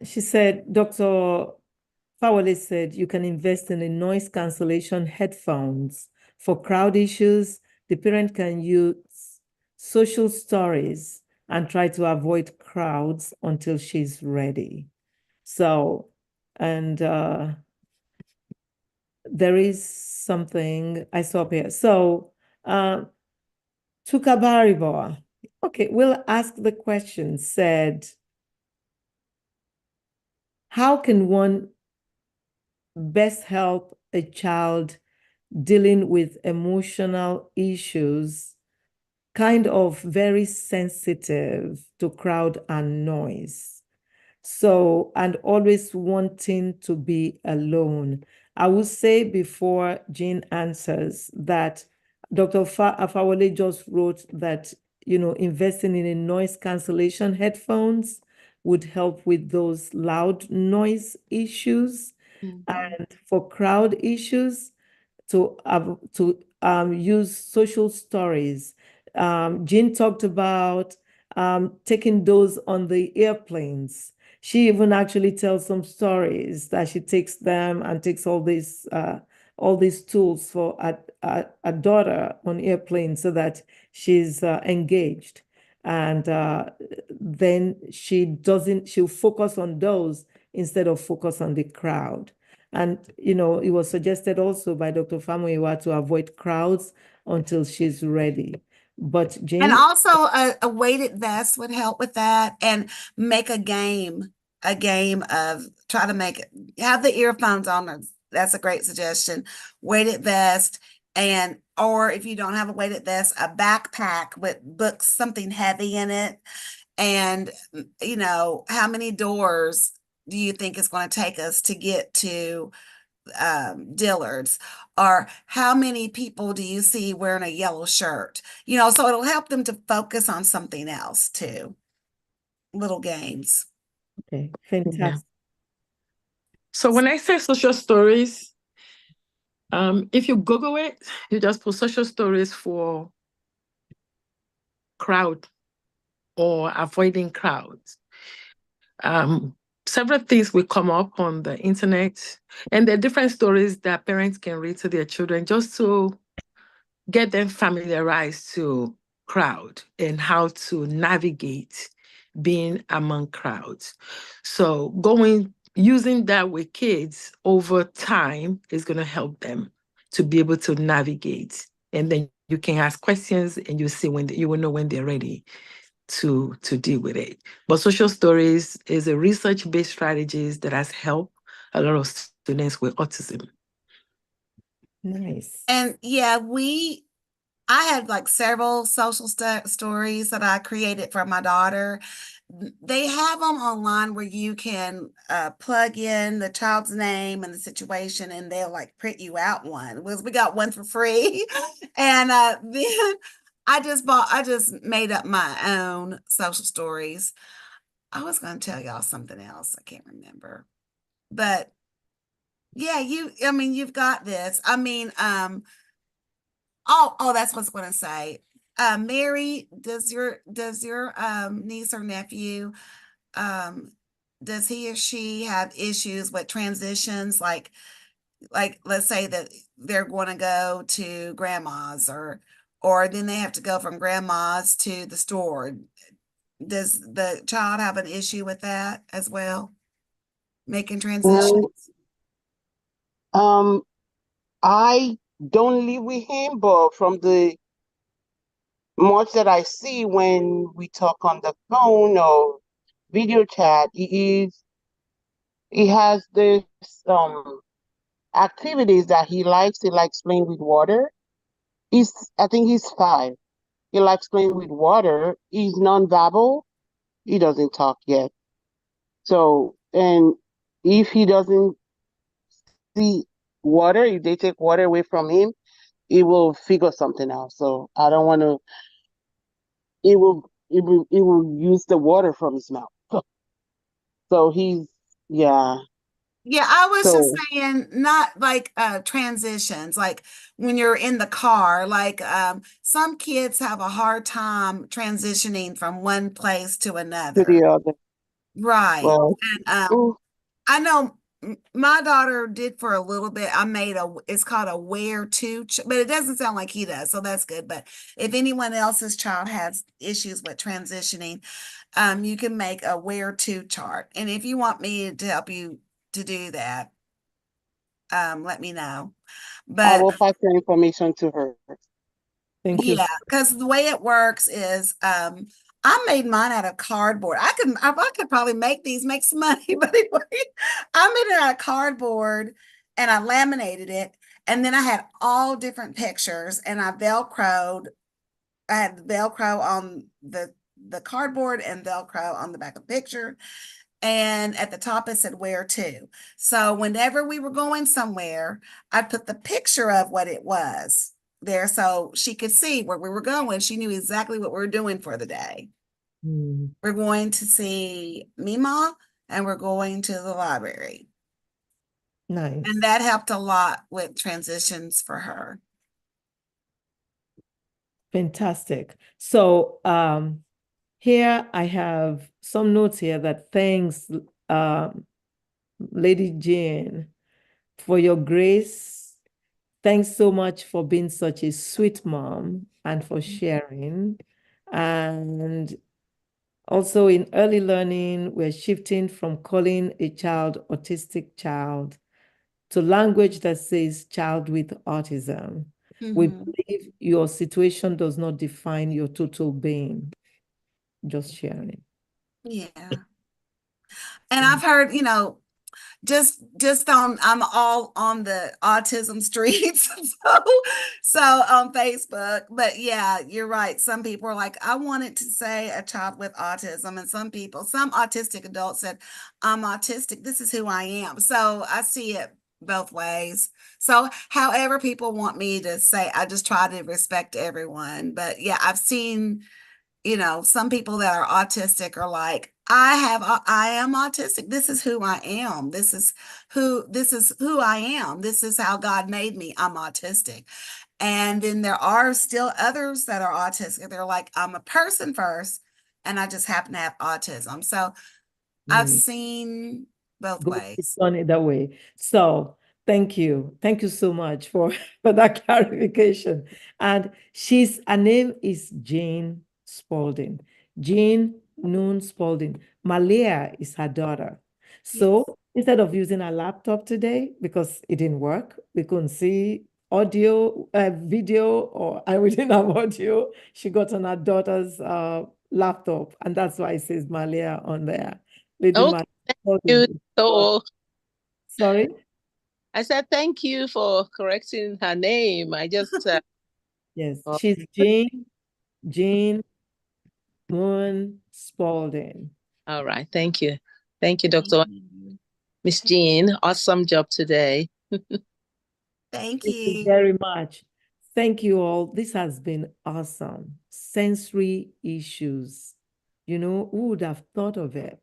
she said, Dr. Fawale said, you can invest in a noise cancellation headphones for crowd issues. The parent can use social stories and try to avoid crowds until she's ready. So, and there is something I saw up here. So, Tukabaribo, okay, we'll ask the question, said, how can one best help a child dealing with emotional issues, kind of very sensitive to crowd and noise? So, and always wanting to be alone. I would say before Jean answers that Dr. Afawale just wrote that, investing in a noise cancellation headphones would help with those loud noise issues. And for crowd issues, to use social stories. Jean talked about taking those on the airplanes. She even actually tells some stories that she takes them and takes all these tools for a daughter on airplanes so that she's engaged. And then she'll focus on those instead of focus on the crowd. And, it was suggested also by Dr. Famuyiwa to avoid crowds until she's ready. But And Jane, also a weighted vest would help with that, and make a game of try to have the earphones on. That's a great suggestion. Weighted vest, or if you don't have a weighted vest, a backpack with books, something heavy in it. And, how many doors do you think it's going to take us to get to Dillard's? Or how many people do you see wearing a yellow shirt? So it'll help them to focus on something else too. Little games. okay, fantastic. So when I say social stories, if you Google it, you just put social stories for crowd or avoiding crowds. Several things will come up on the internet, and there are different stories that parents can read to their children just to get them familiarized to crowd and how to navigate being among crowds. So using that with kids over time is going to help them to be able to navigate. And then you can ask questions and you see you will know when they're ready to deal with it. But social stories is a research-based strategies that has helped a lot of students with autism. Nice. And yeah, I had like several social stories that I created for my daughter. They have them online where you can plug in the child's name and the situation, and they'll like print you out one. We got one for free. And then I just made up my own social stories. I was going to tell y'all something else. I can't remember. But yeah, you've got this. That's what I was going to say. Mary, does your niece or nephew, does he or she have issues with transitions? Like let's say that they're going to go to grandma's, or then they have to go from grandma's to the store. Does the child have an issue with that as well? Making transitions? I don't live with him, but from the much that I see when we talk on the phone or video chat, he has this activities that he likes. He likes playing with water. I think he's 5. He likes playing with water. He's nonverbal. He doesn't talk yet. So, and if he doesn't see water, if they take water away from him, he will figure something out. So I don't want to. It will use the water from his mouth. So yeah. Yeah, I was just So saying, not like transitions, like when you're in the car, like some kids have a hard time transitioning from one place to to another. the other. Right. Well, And I know my daughter did for a little bit. It's called a where to, but it doesn't sound like he does, so that's good. But if anyone else's child has issues with transitioning, you can make a where to chart. And if you want me to help you to do that, let me know. I But will pass the information to her. Thank you. yeah, because the way it works is I made mine out of cardboard. I could probably make some money, but anyway, I made it out of cardboard and I laminated it, and then I had all different pictures, and I had Velcro on the cardboard and Velcro on the back of the picture. And at the top it said where to. So whenever we were going somewhere, I put the picture of what it was there so she could see where we were going. She knew exactly what we were doing for the day. We're going to see Mima and we're going to the library. Nice. And that helped a lot with transitions for her. Fantastic. So here I have some notes here that thanks Lady Jane for your grace. Thanks so much for being such a sweet mom and for sharing. And also in early learning, we're shifting from calling a child autistic child to language that says child with autism. We believe your situation does not define your total being. Just sharing. Yeah. And I've heard, just on, I'm all on the autism streets, so on Facebook. But yeah, you're right. Some people are like, I wanted to say a child with autism, and some autistic adults said, I'm autistic. This is who I am. So I see it both ways. So however people want me to say, I just try to respect everyone. But yeah, I've seen, some people that are autistic are like, I am autistic. This is who I am. This is who I am. This is how God made me. I'm autistic. And then there are still others that are autistic. They're like, I'm a person first, and I just happen to have autism. So I've seen both It's ways. done it that way. So thank you. Thank you so much for that clarification. And her name is Jane Spaulding. Jane Noon Spaulding. Malia is her daughter. So instead of using a laptop today, because it didn't work, we couldn't see audio, video, or we didn't have audio, she got on her daughter's laptop. And that's why it says Malia on there. Lady Okay, Malia thank you. So Sorry? I said thank you for correcting her name. I just Yes, oh, she's Jane Moon Spaulding. all right. Thank you. Thank you, Dr. Miss Jean. Awesome job today. Thank Thank you you. very much. Thank you all. This has been awesome. Sensory issues. Who would have thought of it?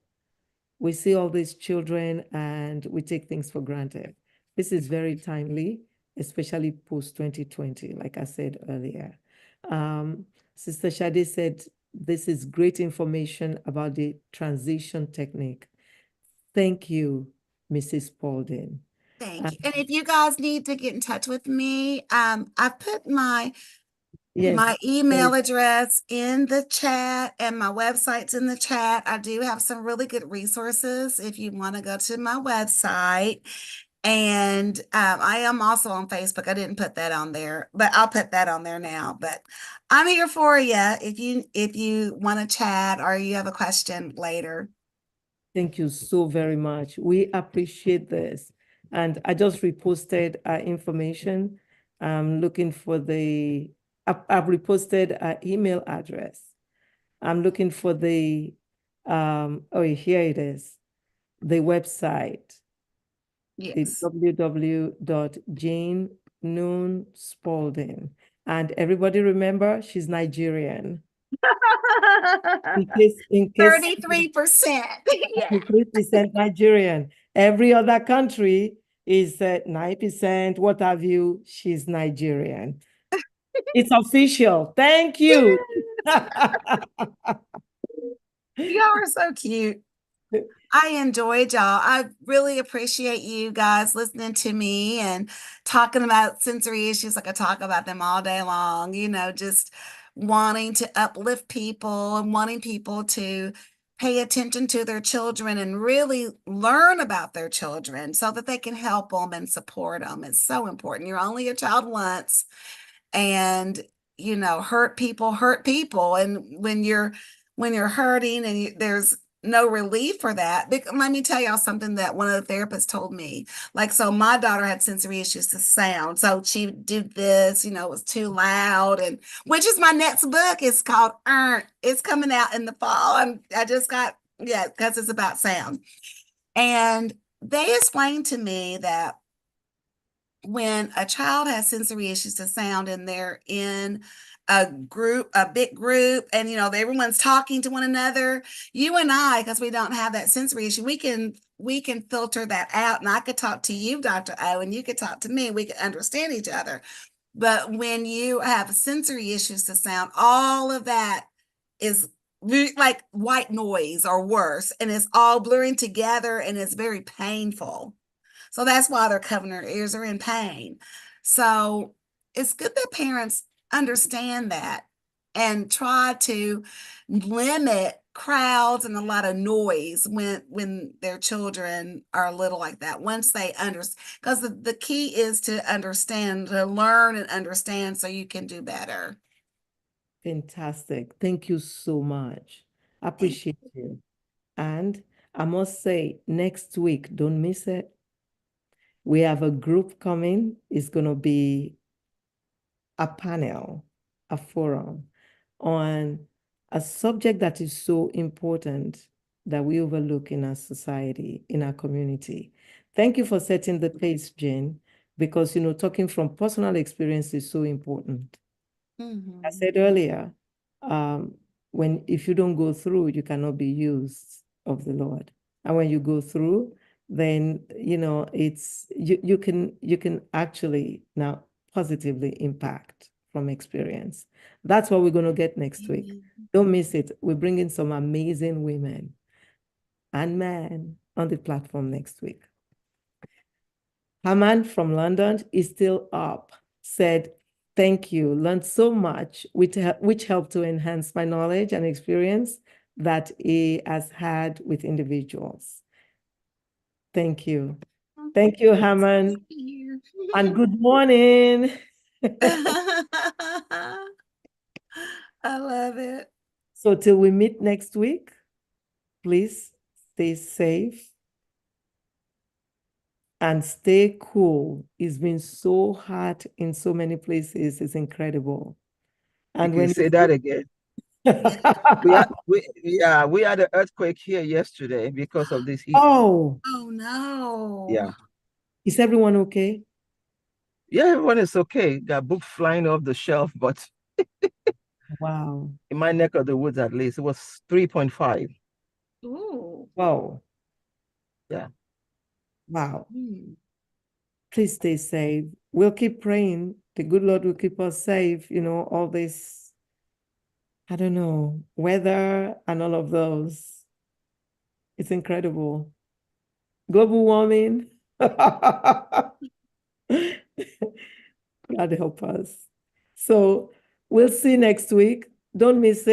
We see all these children and we take things for granted. This is very timely, especially post 2020, like I said earlier. Sister Shade said, this is great information about the transition technique. Thank you, Mrs. Spaulding. Thank you. And if you guys need to get in touch with me, I put my email address in the chat, and my website's in the chat. I do have some really good resources if you want to go to my website. And I am also on Facebook. I didn't put that on there, but I'll put that on there now. But I'm here for you if you want to chat or you have a question later. Thank you so very much. We appreciate this. And I just reposted our information. I'm looking for I've reposted our email address. I'm looking for here it is, the website. Yes. www.janenoonspaulding. And everybody remember, she's Nigerian. In case 33%. Yeah. 33% Nigerian. Every other country is 9%, what have you. She's Nigerian. It's official. Thank you. Y'all are so cute. I enjoyed y'all. I really appreciate you guys listening to me and talking about sensory issues. Like I talk about them all day long, just wanting to uplift people and wanting people to pay attention to their children and really learn about their children so that they can help them and support them. It's so important. You're only a child once, and hurt people. And when you're hurting and there's no relief for that. Let me tell y'all something that one of the therapists told me. So my daughter had sensory issues to sound. So she would do this, it was too loud, and which is my next book. It's called It's coming out in the fall. I just got, because it's about sound. And they explained to me that when a child has sensory issues to sound and they're in a big group, and everyone's talking to one another. You and I, because we don't have that sensory issue, we can filter that out. And I could talk to you, Dr. O, and you could talk to me. We could understand each other. But when you have sensory issues to sound, all of that is like white noise or worse, and it's all blurring together, and it's very painful. So that's why they're covering their ears, are in pain. So it's good that parents understand that and try to limit crowds and a lot of noise when their children are little like that. Once they understand, because the key is to understand, to learn and understand so you can do better. Fantastic. Thank you so much. I appreciate you. And I must say, next week, don't miss it. We have a group coming. It's going to be a panel, a forum on a subject that is so important that we overlook in our society, in our community. Thank you for setting the pace, Jane, because, talking from personal experience is so important. I said earlier, if you don't go through, you cannot be used of the Lord. And when you go through, then it's you can actually now positively impact from experience. That's what we're going to get next week. Don't miss it. We're bringing some amazing women and men on the platform next week. Haman from London is still up, said, thank you, learned so much, which helped to enhance my knowledge and experience that he has had with individuals. Thank you. Thank you, Haman. And good morning. I love it. So till we meet next week, please stay safe and stay cool. It's been so hot in so many places. It's incredible. And You when can say that again. We had an earthquake here yesterday because of this heat. Oh no. Yeah. Is everyone okay? Yeah, everyone is okay. Got books flying off the shelf, but wow. In my neck of the woods, at least, it was 3.5. Ooh. Wow. Yeah. Wow. Please stay safe. We'll keep praying. The good Lord will keep us safe. All this, I don't know, weather and all of those. It's incredible. Global warming. God help us. So we'll see next week. Don't miss it.